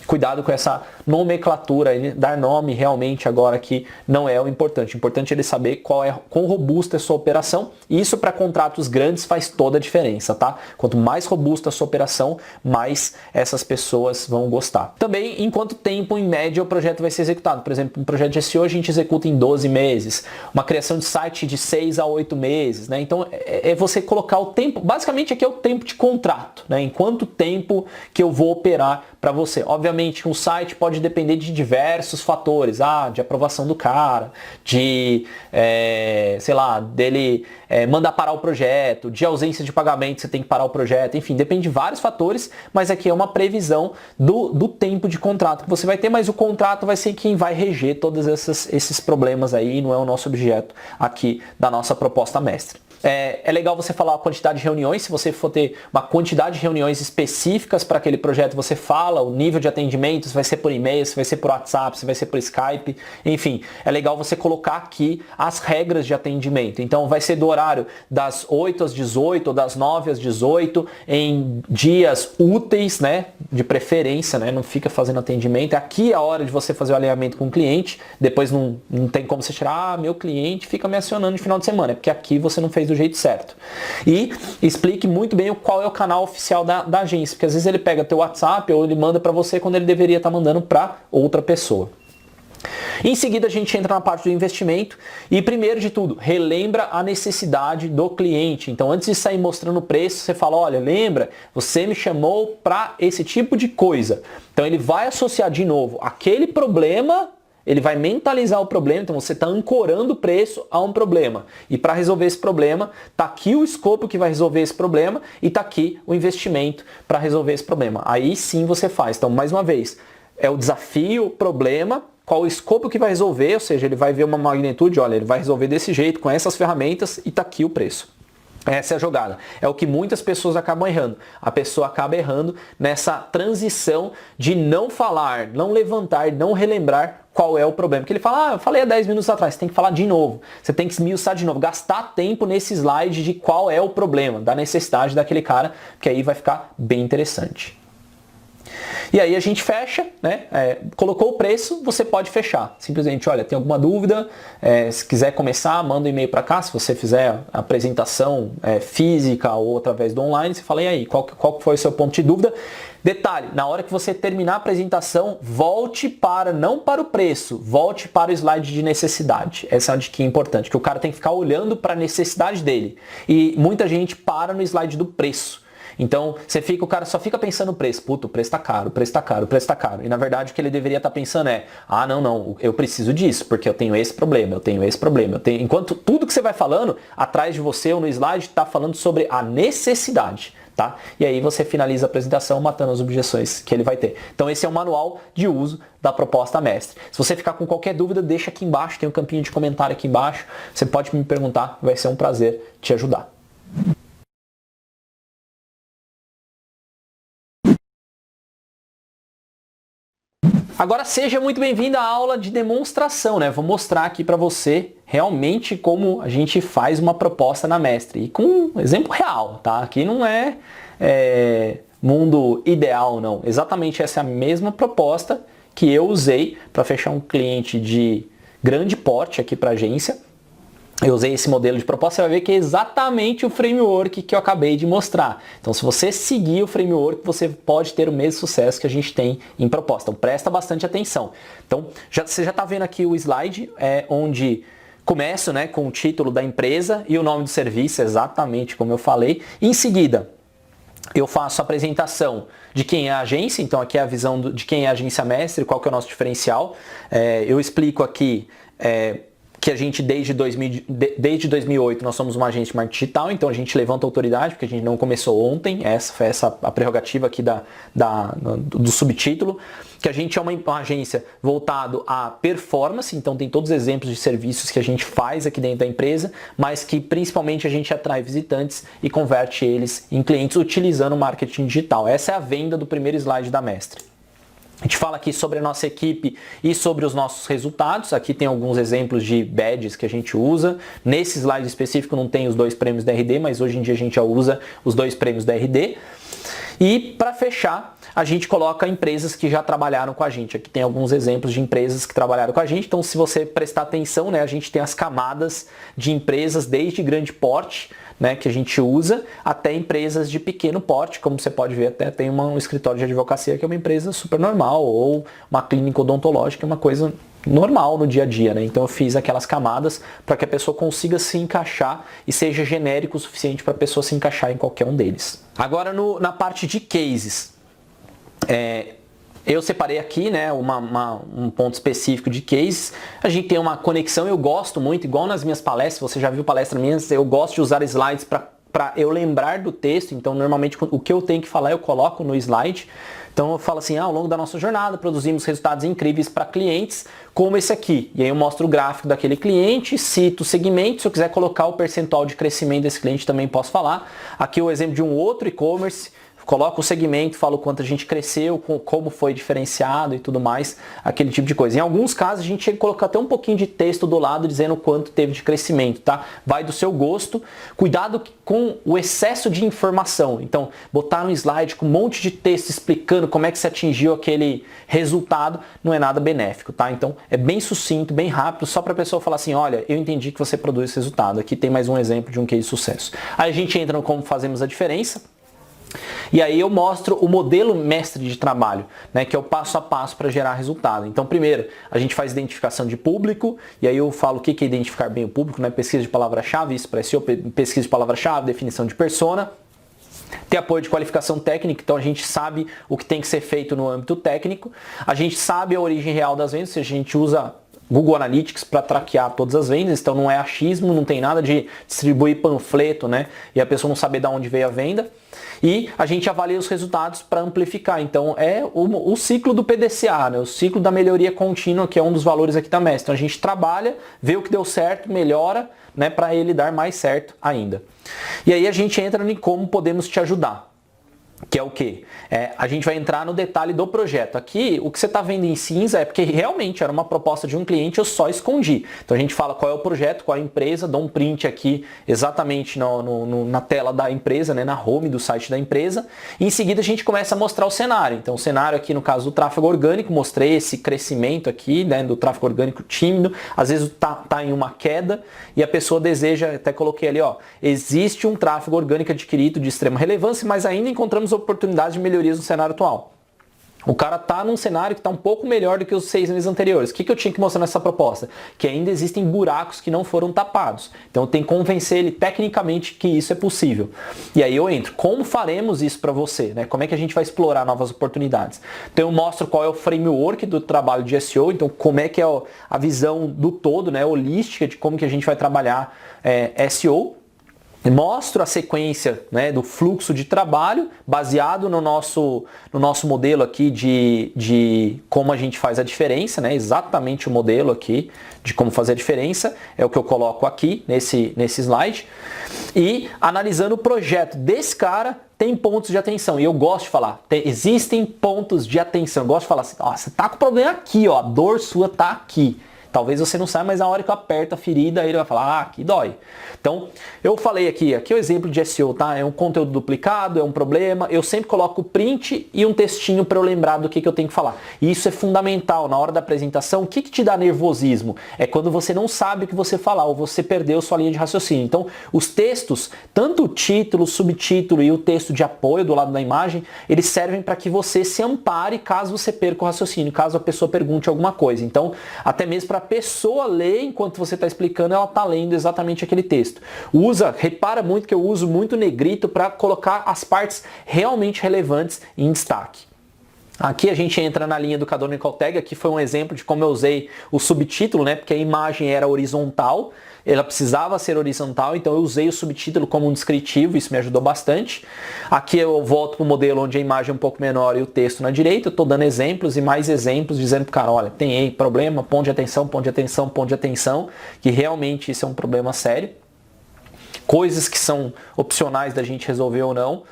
cuidado com essa nomenclatura, dar nome realmente agora que não é o importante. O importante é ele saber quão robusta é a sua operação. E isso para contratos grandes faz toda a diferença, tá? Quanto mais robusta a sua operação, mais essas pessoas vão gostar. Também, em quanto tempo, em média, o projeto vai ser executado. Por exemplo, um projeto de SEO a gente executa em 12 meses. Uma criação de site de 6 a 8 meses, né? Então, é você colocar o tempo, basicamente aqui é o tempo de contrato, né? Em quanto tempo que eu vou operar para você. Obviamente, um site pode depender de diversos fatores, de aprovação do cara, de, dele mandar parar o projeto, de ausência de pagamento, você tem que parar o projeto, enfim, depende de vários fatores, mas aqui é uma previsão do tempo de contrato que você vai ter, mas o contrato vai ser quem vai reger todos esses problemas aí, não é o nosso objeto aqui da nossa proposta mestre. É legal você falar a quantidade de reuniões, se você for ter uma quantidade de reuniões específicas para aquele projeto, você fala o nível de atendimento, se vai ser por e-mail, se vai ser por WhatsApp, se vai ser por Skype, enfim, é legal você colocar aqui as regras de atendimento. Então vai ser do horário das 8 às 18 ou das 9 às 18 em dias úteis, né, de preferência, né, não fica fazendo atendimento. Aqui é a hora de você fazer o alinhamento com o cliente, depois não tem como você tirar, meu cliente fica me acionando no final de semana, é porque aqui você não fez do jeito certo. E explique muito bem qual é o canal oficial da agência, porque às vezes ele pega teu WhatsApp ou ele manda para você quando ele deveria estar mandando para outra pessoa. Em seguida a gente entra na parte do investimento e primeiro de tudo, relembra a necessidade do cliente. Então antes de sair mostrando o preço, você fala, olha, lembra, você me chamou para esse tipo de coisa. Então ele vai associar de novo aquele problema. Ele vai mentalizar o problema, então você está ancorando o preço a um problema. E para resolver esse problema, está aqui o escopo que vai resolver esse problema e está aqui o investimento para resolver esse problema. Aí sim você faz. Então, mais uma vez, é o desafio, o problema, qual o escopo que vai resolver, ou seja, ele vai ver uma magnitude, olha, ele vai resolver desse jeito, com essas ferramentas e está aqui o preço. Essa é a jogada. É o que muitas pessoas acabam errando. A pessoa acaba errando nessa transição de não falar, não levantar, não relembrar qual é o problema. Porque ele fala, eu falei há 10 minutos atrás, você tem que falar de novo. Você tem que esmiuçar de novo, gastar tempo nesse slide de qual é o problema, da necessidade daquele cara, que aí vai ficar bem interessante. E aí a gente fecha, né? Colocou o preço, você pode fechar. Simplesmente, olha, tem alguma dúvida? Se quiser começar, manda um e-mail para cá. Se você fizer a apresentação física ou através do online, você fala, e aí, qual foi o seu ponto de dúvida? Detalhe, na hora que você terminar a apresentação, não para o preço, volte para o slide de necessidade. Essa é uma dica importante, que o cara tem que ficar olhando para a necessidade dele. E muita gente para no slide do preço. Então, o cara só fica pensando no preço. Puta, o preço tá caro, o preço tá caro, o preço tá caro. E na verdade o que ele deveria estar pensando é, não, eu preciso disso, porque eu tenho esse problema, eu tenho esse problema. Enquanto tudo que você vai falando, atrás de você ou no slide, está falando sobre a necessidade. Tá? E aí você finaliza a apresentação matando as objeções que ele vai ter. Então esse é o manual de uso da proposta mestre. Se você ficar com qualquer dúvida, deixa aqui embaixo, tem um campinho de comentário aqui embaixo. Você pode me perguntar, vai ser um prazer te ajudar. Agora seja muito bem-vindo à aula de demonstração, né? Vou mostrar aqui para você realmente como a gente faz uma proposta na Mestre. E com um exemplo real, tá? Aqui não é mundo ideal, não. Exatamente essa é a mesma proposta que eu usei para fechar um cliente de grande porte aqui para a agência. Eu usei esse modelo de proposta, você vai ver que é exatamente o framework que eu acabei de mostrar. Então, se você seguir o framework, você pode ter o mesmo sucesso que a gente tem em proposta. Então, presta bastante atenção. Então, você já está vendo aqui o slide, onde começo, né, com o título da empresa e o nome do serviço, exatamente como eu falei. Em seguida, eu faço a apresentação de quem é a agência, então aqui é a visão de quem é a agência mestre, qual que é o nosso diferencial. Eu explico aqui que a gente desde 2008 nós somos uma agência de marketing digital, então a gente levanta autoridade, porque a gente não começou ontem, essa foi a prerrogativa aqui do subtítulo, que a gente é uma agência voltado à performance, então tem todos os exemplos de serviços que a gente faz aqui dentro da empresa, mas que principalmente a gente atrai visitantes e converte eles em clientes utilizando o marketing digital. Essa é a venda do primeiro slide da Mestre. A gente fala aqui sobre a nossa equipe e sobre os nossos resultados. Aqui tem alguns exemplos de badges que a gente usa. Nesse slide específico não tem os 2 prêmios da RD, mas hoje em dia a gente já usa os 2 prêmios da RD. E para fechar, a gente coloca empresas que já trabalharam com a gente. Aqui tem alguns exemplos de empresas que trabalharam com a gente. Então, se você prestar atenção, né, a gente tem as camadas de empresas desde grande porte, né, que a gente usa, até empresas de pequeno porte, como você pode ver, até tem um escritório de advocacia que é uma empresa super normal, ou uma clínica odontológica, é uma coisa normal no dia a dia, né? Então eu fiz aquelas camadas para que a pessoa consiga se encaixar e seja genérico o suficiente para a pessoa se encaixar em qualquer um deles. Agora na parte de cases, eu separei aqui, né, um ponto específico de cases. A gente tem uma conexão, eu gosto muito, igual nas minhas palestras, você já viu palestra minhas, eu gosto de usar slides para eu lembrar do texto, então normalmente o que eu tenho que falar eu coloco no slide. Então eu falo assim, ao longo da nossa jornada produzimos resultados incríveis para clientes, como esse aqui. E aí eu mostro o gráfico daquele cliente, cito o segmento, se eu quiser colocar o percentual de crescimento desse cliente também posso falar. Aqui o exemplo de um outro e-commerce, coloco o segmento, falo quanto a gente cresceu, como foi diferenciado e tudo mais, aquele tipo de coisa. Em alguns casos a gente chega a colocar até um pouquinho de texto do lado dizendo quanto teve de crescimento, tá? Vai do seu gosto. Cuidado com o excesso de informação. Então, botar um slide com um monte de texto explicando como é que se atingiu aquele resultado não é nada benéfico, tá? Então, é bem sucinto, bem rápido, só para a pessoa falar assim, olha, eu entendi que você produz esse resultado. Aqui tem mais um exemplo de um case de sucesso. Aí a gente entra no como fazemos a diferença. E aí eu mostro o modelo mestre de trabalho, né, que é o passo a passo para gerar resultado. Então, primeiro, a gente faz identificação de público, e aí eu falo o que é identificar bem o público, né, pesquisa de palavra-chave, isso para SEO, pesquisa de palavra-chave, definição de persona. Tem apoio de qualificação técnica, então a gente sabe o que tem que ser feito no âmbito técnico. A gente sabe a origem real das vendas, se a gente usa Google Analytics para traquear todas as vendas, então não é achismo, não tem nada de distribuir panfleto, né, e a pessoa não saber de onde veio a venda. E a gente avalia os resultados para amplificar. Então é o ciclo do PDCA, né? O ciclo da melhoria contínua, que é um dos valores aqui da Mestre. Então a gente trabalha, vê o que deu certo, melhora, né, para ele dar mais certo ainda. E aí a gente entra em como podemos te ajudar. Que é o quê? A gente vai entrar no detalhe do projeto. Aqui, o que você está vendo em cinza é porque realmente era uma proposta de um cliente, eu só escondi. Então a gente fala qual é o projeto, qual é a empresa, dou um print aqui exatamente na tela da empresa, né, na home do site da empresa. E em seguida a gente começa a mostrar o cenário. Então o cenário aqui no caso do tráfego orgânico, mostrei esse crescimento aqui, né, do tráfego orgânico tímido. Às vezes tá em uma queda e a pessoa deseja, até coloquei ali, ó, existe um tráfego orgânico adquirido de extrema relevância, mas ainda encontramos oportunidades de melhorias no cenário atual. O cara está num cenário que está um pouco melhor do que os 6 meses anteriores. O que eu tinha que mostrar nessa proposta? Que ainda existem buracos que não foram tapados. Então eu tenho que convencer ele tecnicamente que isso é possível. E aí eu entro. Como faremos isso para você? Né? Como é que a gente vai explorar novas oportunidades? Então eu mostro qual é o framework do trabalho de SEO. Então como é que é a visão do todo, né, holística de como que a gente vai trabalhar SEO. Mostro a sequência, né, do fluxo de trabalho baseado no nosso modelo aqui de como a gente faz a diferença, né, exatamente o modelo aqui de como fazer a diferença, é o que eu coloco aqui nesse slide. E analisando o projeto desse cara, tem pontos de atenção. E eu gosto de falar, existem pontos de atenção. Eu gosto de falar assim, ó, você tá com problema aqui, ó, a dor sua tá aqui. Talvez você não saiba, mas na hora que eu aperto a ferida, ele vai falar, aqui dói. Então, eu falei aqui é o exemplo de SEO, tá? É um conteúdo duplicado, é um problema. Eu sempre coloco o print e um textinho para eu lembrar do que eu tenho que falar. E isso é fundamental na hora da apresentação. O que te dá nervosismo? É quando você não sabe o que você falar ou você perdeu sua linha de raciocínio. Então, os textos, tanto o título, o subtítulo e o texto de apoio do lado da imagem, eles servem para que você se ampare caso você perca o raciocínio, caso a pessoa pergunte alguma coisa. Então, até mesmo para a pessoa ler enquanto você está explicando, ela está lendo exatamente aquele texto. Repara muito que eu uso muito negrito para colocar as partes realmente relevantes em destaque. Aqui a gente entra na linha do Canonical Tag, aqui foi um exemplo de como eu usei o subtítulo, né, porque a imagem era horizontal, ela precisava ser horizontal, então eu usei o subtítulo como um descritivo, isso me ajudou bastante. Aqui eu volto para o modelo onde a imagem é um pouco menor e o texto na direita, eu estou dando exemplos e mais exemplos, dizendo para o cara, olha, tem aí problema, ponto de atenção, ponto de atenção, ponto de atenção, que realmente isso é um problema sério. Coisas que são opcionais da gente resolver ou não.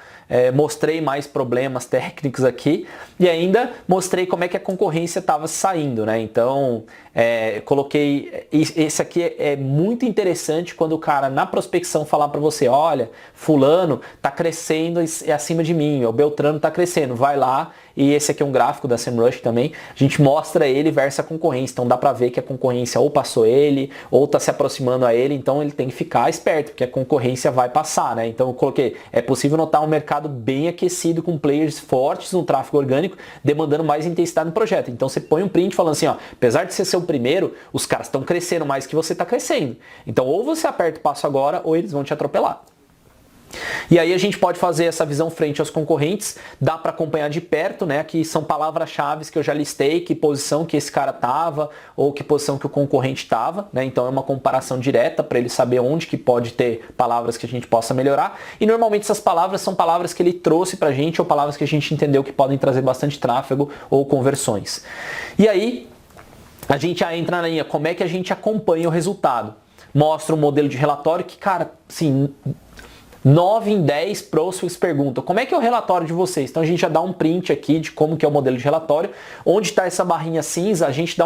Mostrei mais problemas técnicos aqui e ainda mostrei como é que a concorrência estava saindo, né? Então, coloquei, esse aqui é muito interessante quando o cara na prospecção falar para você, olha, fulano está crescendo acima de mim, o Beltrano está crescendo, vai lá, e esse aqui é um gráfico da SEMrush também, a gente mostra ele versus a concorrência, então dá para ver que a concorrência ou passou ele, ou está se aproximando a ele, então ele tem que ficar esperto, porque a concorrência vai passar, né? Então eu coloquei, é possível notar um mercado bem aquecido com players fortes no tráfego orgânico, demandando mais intensidade no projeto. Então você põe um print falando assim, ó, apesar de você ser o primeiro, os caras estão crescendo mais que você está crescendo. Então ou você aperta o passo agora, ou eles vão te atropelar. E aí a gente pode fazer essa visão frente aos concorrentes, dá para acompanhar de perto, né? Que são palavras-chave que eu já listei, que posição que esse cara tava ou que posição que o concorrente tava, né? Então é uma comparação direta para ele saber onde que pode ter palavras que a gente possa melhorar. E normalmente essas palavras são palavras que ele trouxe pra gente ou palavras que a gente entendeu que podem trazer bastante tráfego ou conversões. E aí a gente já entra na linha, como é que a gente acompanha o resultado? Mostra um modelo de relatório que, cara, assim, 9 em 10 prospects perguntam, como é que é o relatório de vocês? Então a gente já dá um print aqui de como que é o modelo de relatório. Onde está essa barrinha cinza, a gente dá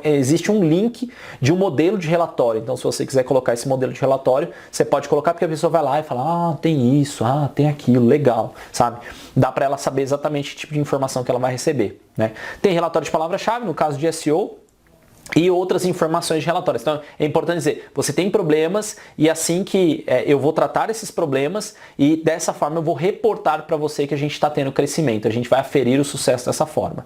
existe um link de um modelo de relatório. Então se você quiser colocar esse modelo de relatório, você pode colocar porque a pessoa vai lá e fala, tem isso, tem aquilo, legal, sabe? Dá para ela saber exatamente o tipo de informação que ela vai receber, né? Tem relatório de palavra-chave, no caso de SEO, e outras informações de relatórios. Então é importante dizer, você tem problemas e assim que eu vou tratar esses problemas e dessa forma eu vou reportar para você que a gente está tendo crescimento, a gente vai aferir o sucesso dessa forma.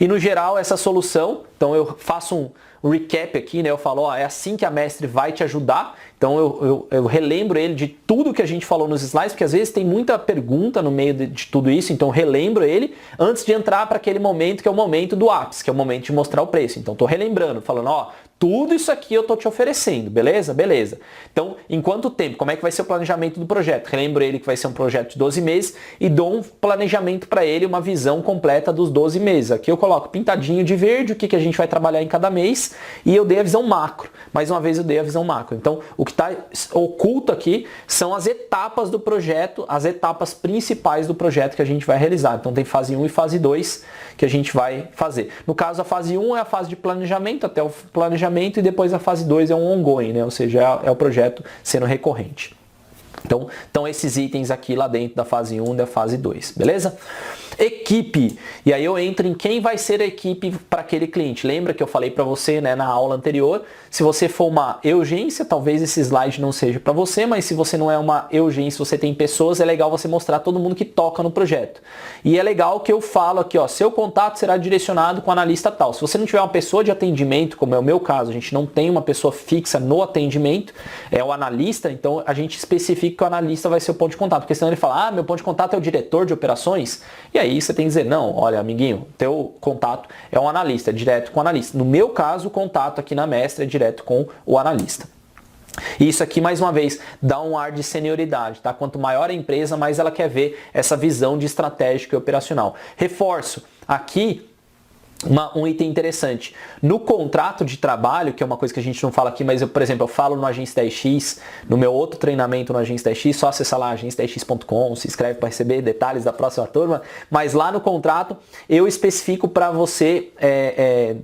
E no geral essa solução, então eu faço um recap aqui, né? Eu falo, é assim que a Mestre vai te ajudar. Então eu relembro ele de tudo que a gente falou nos slides, porque às vezes tem muita pergunta no meio de tudo isso, então eu relembro ele antes de entrar para aquele momento que é o momento do ápice, que é o momento de mostrar o preço. Então estou relembrando, falando, tudo isso aqui eu tô te oferecendo, beleza? Beleza. Então, em quanto tempo? Como é que vai ser o planejamento do projeto? Relembro ele que vai ser um projeto de 12 meses e dou um planejamento para ele, uma visão completa dos 12 meses. Aqui eu coloco pintadinho de verde, o que a gente vai trabalhar em cada mês, e eu dei a visão macro. Mais uma vez eu dei a visão macro. Então, o que está oculto aqui são as etapas do projeto, as etapas principais do projeto que a gente vai realizar. Então, tem fase 1 e fase 2 que a gente vai fazer. No caso, a fase 1 é a fase de planejamento, até o planejamento, e depois a fase 2 é um ongoing, né? Ou seja, é o projeto sendo recorrente. Então esses itens aqui lá dentro da fase 1 e da fase 2, beleza? Equipe, e aí eu entro em quem vai ser a equipe para aquele cliente. Lembra que eu falei para você, né, na aula anterior, se você for uma urgência, talvez esse slide não seja para você, mas se você não é uma urgência, você tem pessoas, é legal você mostrar todo mundo que toca no projeto. E é legal que eu falo aqui, ó, seu contato será direcionado com o analista tal. Se você não tiver uma pessoa de atendimento, como é o meu caso, a gente não tem uma pessoa fixa no atendimento, é o analista, então a gente especifica que o analista vai ser o ponto de contato, porque senão ele fala, meu ponto de contato é o diretor de operações, e aí você tem que dizer, não, olha, amiguinho, teu contato é um analista, é direto com o analista. No meu caso, o contato aqui na Mestre é direto com o analista. E isso aqui, mais uma vez, dá um ar de senioridade, tá? Quanto maior a empresa, mais ela quer ver essa visão de estratégica e operacional. Reforço, aqui, um item interessante. No contrato de trabalho, que é uma coisa que a gente não fala aqui, mas eu, por exemplo, eu falo no Agência 10X, no meu outro treinamento no Agência 10X, só acessar lá agência10x.com, se inscreve para receber detalhes da próxima turma, mas lá no contrato eu especifico para você,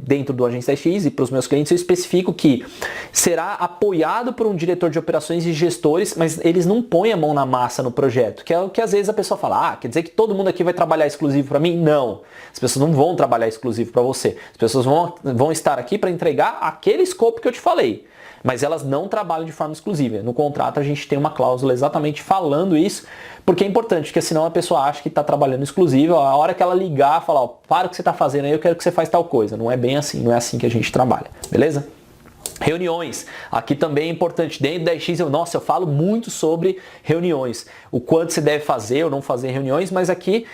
dentro do Agência 10X e para os meus clientes, eu especifico que será apoiado por um diretor de operações e gestores, mas eles não põem a mão na massa no projeto, que é o que às vezes a pessoa fala, quer dizer que todo mundo aqui vai trabalhar exclusivo para mim? Não, as pessoas não vão trabalhar exclusivo para você. As pessoas vão estar aqui para entregar aquele escopo que eu te falei, mas elas não trabalham de forma exclusiva. No contrato a gente tem uma cláusula exatamente falando isso, porque é importante, porque senão a pessoa acha que está trabalhando exclusivo, a hora que ela ligar, falar, para o que você está fazendo aí, eu quero que você faça tal coisa. Não é bem assim, não é assim que a gente trabalha, beleza? Reuniões, aqui também é importante, dentro da X, eu falo muito sobre reuniões, o quanto você deve fazer ou não fazer reuniões, mas aqui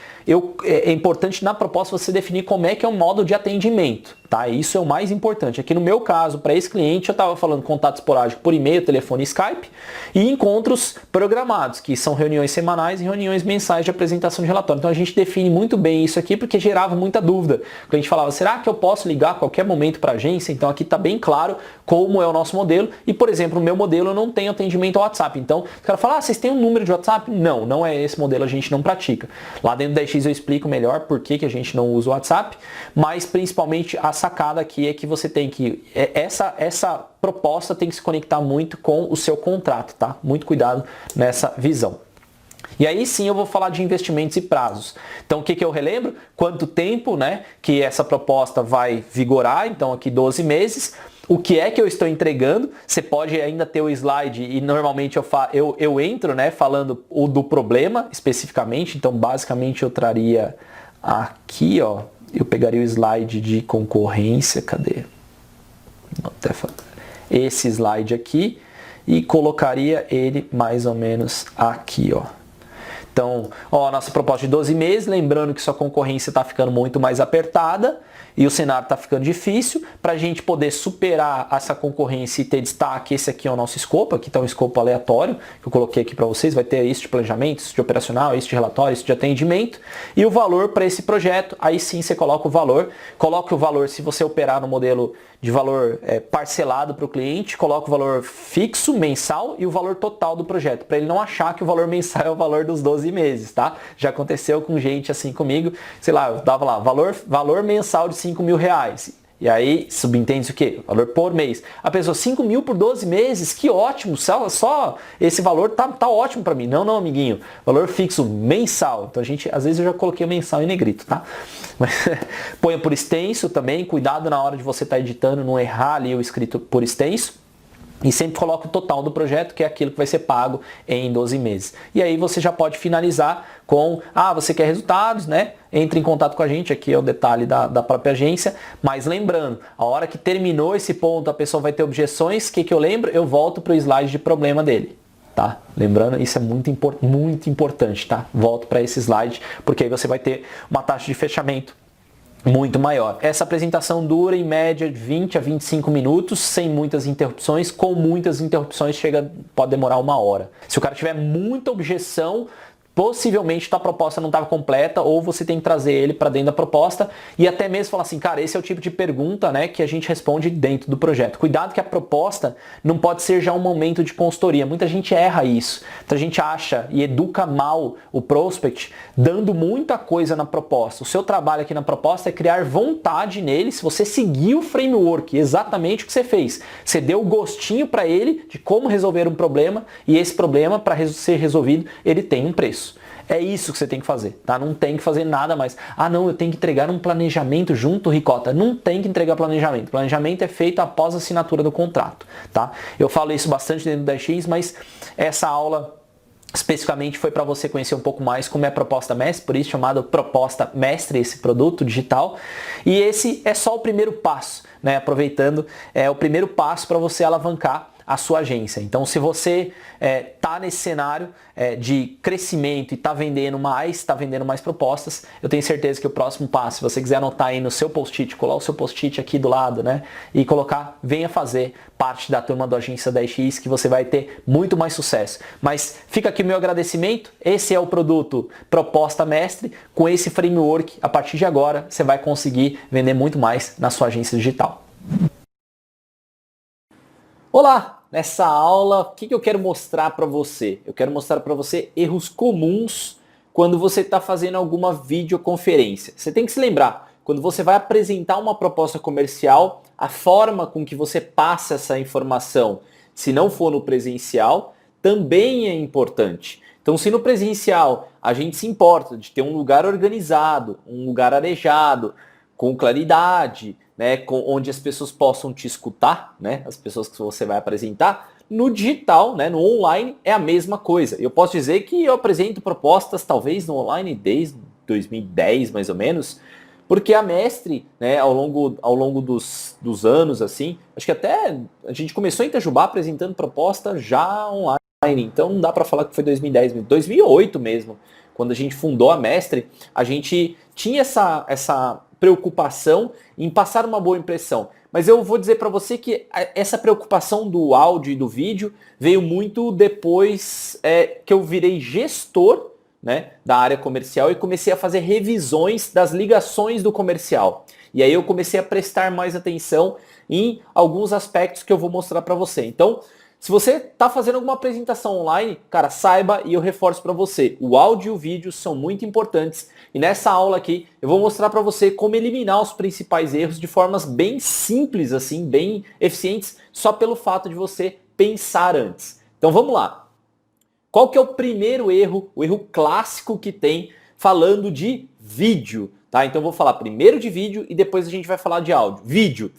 é importante na proposta você definir como é que é o modo de atendimento, tá? Isso é o mais importante. Aqui no meu caso, para esse cliente, eu estava falando contato esporádico por e-mail, telefone e Skype, e encontros programados, que são reuniões semanais e reuniões mensais de apresentação de relatório. Então a gente define muito bem isso aqui, porque gerava muita dúvida. O cliente falava, será que eu posso ligar a qualquer momento para a agência? Então aqui está bem claro como é o nosso modelo, e por exemplo, no meu modelo eu não tenho atendimento ao WhatsApp. Então o cara fala, vocês têm um número de WhatsApp? Não, não é esse modelo, a gente não pratica. Lá dentro da X eu explico melhor por que a gente não usa o WhatsApp, mas principalmente a sacada aqui é que você tem que, essa proposta tem que se conectar muito com o seu contrato, tá? Muito cuidado nessa visão. E aí sim eu vou falar de investimentos e prazos. Então o que eu relembro? Quanto tempo, né, que essa proposta vai vigorar, então aqui 12 meses. O que é que eu estou entregando? Você pode ainda ter o slide e normalmente eu entro, né, falando do problema especificamente. Então basicamente eu traria aqui, ó, eu pegaria o slide de concorrência, cadê? Esse slide aqui e colocaria ele mais ou menos aqui, ó. Então, ó, nossa proposta de 12 meses, lembrando que sua concorrência está ficando muito mais apertada e o cenário está ficando difícil. Para a gente poder superar essa concorrência e ter destaque, esse aqui é o nosso escopo, aqui está um escopo aleatório que eu coloquei aqui para vocês, vai ter isso de planejamento, isso de operacional, isso de relatório, isso de atendimento e o valor para esse projeto, aí sim você coloca o valor se você operar no modelo de valor parcelado para o cliente, coloca o valor fixo, mensal e o valor total do projeto, para ele não achar que o valor mensal é o valor dos 12 meses, tá? Já aconteceu com gente assim comigo, sei lá, eu dava lá, valor mensal de 5 mil reais. E aí, subentende o quê? Valor por mês. A pessoa, 5 mil por 12 meses, que ótimo, só esse valor tá ótimo para mim. Não, amiguinho, valor fixo mensal. Então, às vezes eu já coloquei o mensal em negrito, tá? Ponha por extenso também, cuidado na hora de você estar editando, não errar ali o escrito por extenso. E sempre coloca o total do projeto, que é aquilo que vai ser pago em 12 meses. E aí você já pode finalizar com, você quer resultados, né? Entre em contato com a gente, aqui é o detalhe da própria agência. Mas lembrando, a hora que terminou esse ponto, a pessoa vai ter objeções, o que eu lembro? Eu volto para o slide de problema dele. Tá? Lembrando, isso é muito importante, tá? Volto para esse slide, porque aí você vai ter uma taxa de fechamento muito maior. Essa apresentação dura em média de 20 a 25 minutos, sem muitas interrupções. Com muitas interrupções pode demorar 1 hora. Se o cara tiver muita objeção, possivelmente tua proposta não estava completa, ou você tem que trazer ele para dentro da proposta e até mesmo falar assim, cara, esse é o tipo de pergunta, né, que a gente responde dentro do projeto. Cuidado que a proposta não pode ser já um momento de consultoria. Muita gente erra isso. Muita gente acha e educa mal o prospect, dando muita coisa na proposta. O seu trabalho aqui na proposta é criar vontade nele. Se você seguir o framework, exatamente o que você fez, você deu o gostinho para ele de como resolver um problema, e esse problema, para ser resolvido, ele tem um preço. É isso que você tem que fazer, tá? Não tem que fazer nada mais. Ah, não, eu tenho que entregar um planejamento junto, Ricota. Não tem que entregar planejamento. Planejamento é feito após a assinatura do contrato, tá? Eu falo isso bastante dentro da X, mas essa aula especificamente foi para você conhecer um pouco mais como é a proposta mestre, por isso chamada proposta mestre, esse produto digital. E esse é só o primeiro passo, né? Aproveitando, é o primeiro passo para você alavancar a sua agência. Então, se você está nesse cenário de crescimento e está vendendo mais propostas, eu tenho certeza que o próximo passo, se você quiser anotar aí no seu post-it, colar o seu post-it aqui do lado, né, e colocar, venha fazer parte da turma do Agência 10X, que você vai ter muito mais sucesso. Mas fica aqui o meu agradecimento. Esse é o produto Proposta Mestre. Com esse framework, a partir de agora, você vai conseguir vender muito mais na sua agência digital. Olá! Nessa aula, o que eu quero mostrar para você? Eu quero mostrar para você erros comuns quando você está fazendo alguma videoconferência. Você tem que se lembrar, quando você vai apresentar uma proposta comercial, a forma com que você passa essa informação, se não for no presencial, também é importante. Então, se no presencial a gente se importa de ter um lugar organizado, um lugar arejado, com claridade, né, onde as pessoas possam te escutar, né, as pessoas que você vai apresentar, no digital, né, no online, é a mesma coisa. Eu posso dizer que eu apresento propostas talvez no online desde 2010, mais ou menos, porque a Mestre, né, ao longo dos anos, assim, acho que até a gente começou em Itajubá apresentando proposta já online, então não dá para falar que foi 2010, 2008 mesmo, quando a gente fundou a Mestre, a gente tinha essa preocupação em passar uma boa impressão. Mas eu vou dizer para você que essa preocupação do áudio e do vídeo veio muito depois que eu virei gestor, né, da área comercial e comecei a fazer revisões das ligações do comercial. E aí eu comecei a prestar mais atenção em alguns aspectos que eu vou mostrar para você. Então, se você está fazendo alguma apresentação online, cara, saiba e eu reforço para você, o áudio e o vídeo são muito importantes. E nessa aula aqui, eu vou mostrar para você como eliminar os principais erros de formas bem simples, assim, bem eficientes, só pelo fato de você pensar antes. Então vamos lá. Qual que é o primeiro erro, o erro clássico que tem falando de vídeo, tá? Então eu vou falar primeiro de vídeo e depois a gente vai falar de áudio. Vídeo.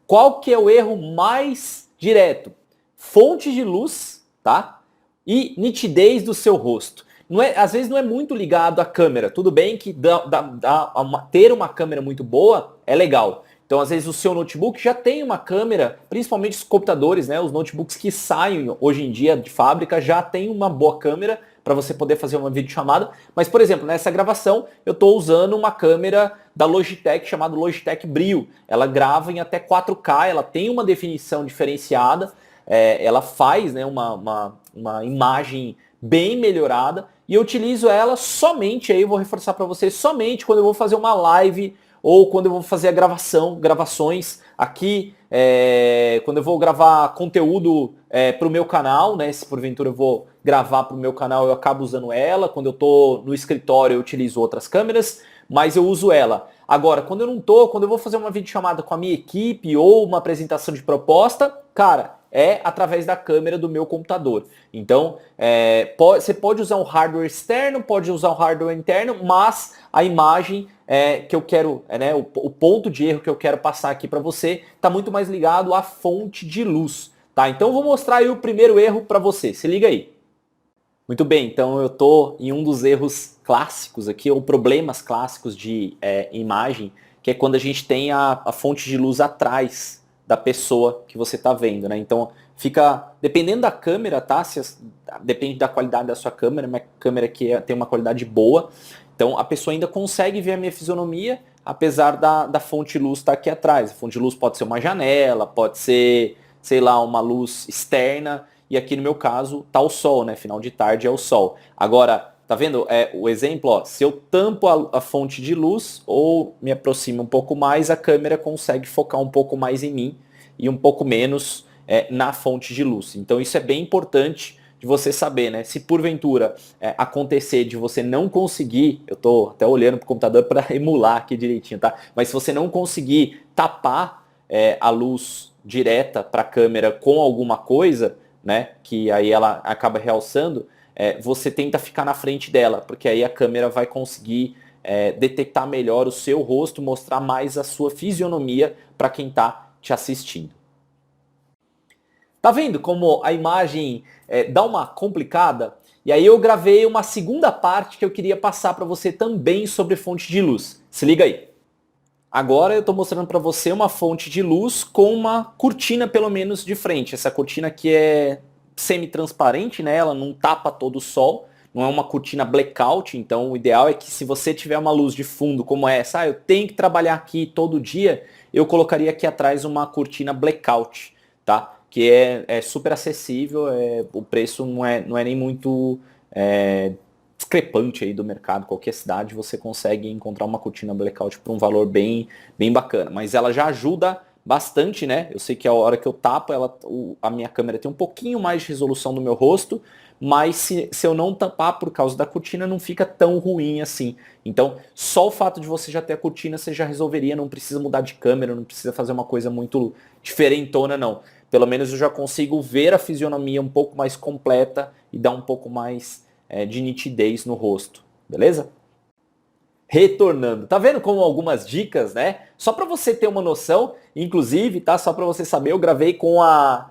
Qual que é o erro mais direto? Fonte de luz, tá? E nitidez do seu rosto. Às vezes não é muito ligado à câmera. Tudo bem que ter uma câmera muito boa é legal. Então, às vezes, o seu notebook já tem uma câmera, principalmente os computadores, né? Os notebooks que saem hoje em dia de fábrica já tem uma boa câmera para você poder fazer uma videochamada. Mas, por exemplo, nessa gravação, eu estou usando uma câmera da Logitech chamada Logitech Brio. Ela grava em até 4K, ela tem uma definição diferenciada, ela faz, né, uma imagem bem melhorada e eu utilizo ela somente, aí eu vou reforçar para vocês, somente quando eu vou fazer uma live ou quando eu vou fazer gravações aqui, quando eu vou gravar conteúdo para o meu canal, né? Se porventura eu vou gravar para o meu canal, eu acabo usando ela. Quando eu estou no escritório, eu utilizo outras câmeras, mas eu uso ela. Agora, quando eu não estou, quando eu vou fazer uma videochamada com a minha equipe ou uma apresentação de proposta, cara, é através da câmera do meu computador. Então, você pode usar um hardware externo, pode usar um hardware interno, mas a imagem que eu quero, o ponto de erro que eu quero passar aqui para você está muito mais ligado à fonte de luz. Tá? Então, eu vou mostrar aí o primeiro erro para você. Se liga aí. Muito bem, então eu estou em um dos erros clássicos aqui, ou problemas clássicos de imagem, que é quando a gente tem a fonte de luz atrás da pessoa que você está vendo, né? Então, fica, dependendo da câmera, tá? Depende da qualidade da sua câmera, minha câmera aqui tem uma qualidade boa, então a pessoa ainda consegue ver a minha fisionomia, apesar da fonte de luz estar aqui atrás. A fonte de luz pode ser uma janela, pode ser, sei lá, uma luz externa, e aqui no meu caso tá o sol, né? Final de tarde é o sol. Agora, tá vendo o exemplo? Ó, se eu tampo a fonte de luz ou me aproximo um pouco mais, a câmera consegue focar um pouco mais em mim e um pouco menos na fonte de luz. Então isso é bem importante de você saber, né? Se porventura acontecer de você não conseguir, eu tô até olhando pro computador para emular aqui direitinho, tá? Mas se você não conseguir tapar a luz direta para a câmera com alguma coisa, né? Que aí ela acaba realçando, você tenta ficar na frente dela, porque aí a câmera vai conseguir detectar melhor o seu rosto, mostrar mais a sua fisionomia para quem está te assistindo. Tá vendo como a imagem dá uma complicada? E aí eu gravei uma segunda parte que eu queria passar para você também sobre fonte de luz. Se liga aí. Agora eu estou mostrando para você uma fonte de luz com uma cortina pelo menos de frente. Essa cortina aqui é semi-transparente, né? Ela não tapa todo o sol, não é uma cortina blackout, então o ideal é que se você tiver uma luz de fundo como essa, eu tenho que trabalhar aqui todo dia, eu colocaria aqui atrás uma cortina blackout, tá? Que é super acessível, o preço não é nem muito discrepante aí do mercado. Qualquer cidade você consegue encontrar uma cortina blackout por um valor bem bacana, mas ela já ajuda bastante, né? Eu sei que a hora que eu tapo, a minha câmera tem um pouquinho mais de resolução do meu rosto, mas se eu não tampar por causa da cortina, não fica tão ruim assim. Então, só o fato de você já ter a cortina, você já resolveria, não precisa mudar de câmera, não precisa fazer uma coisa muito diferentona, não. Pelo menos eu já consigo ver a fisionomia um pouco mais completa e dar um pouco mais de nitidez no rosto, beleza? Retornando, tá vendo como algumas dicas, né? Só para você ter uma noção, inclusive, tá? Só para você saber, eu gravei com a